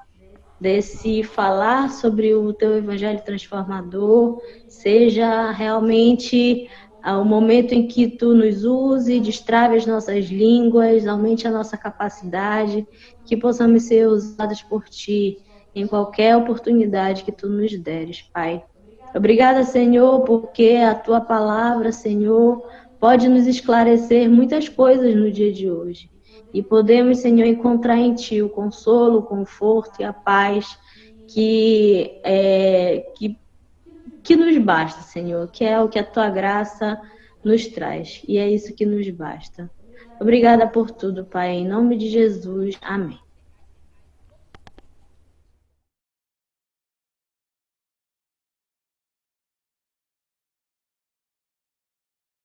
desse falar sobre o Teu Evangelho transformador, seja realmente o momento em que Tu nos use, destrave as nossas línguas, aumente a nossa capacidade, que possamos ser usados por Ti em qualquer oportunidade que Tu nos deres, Pai. Obrigada, Senhor, porque a Tua palavra, Senhor, pode nos esclarecer muitas coisas no dia de hoje. E podemos, Senhor, encontrar em Ti o consolo, o conforto e a paz que nos basta, Senhor, que é o que a Tua graça nos traz. E é isso que nos basta. Obrigada por tudo, Pai. Em nome de Jesus. Amém.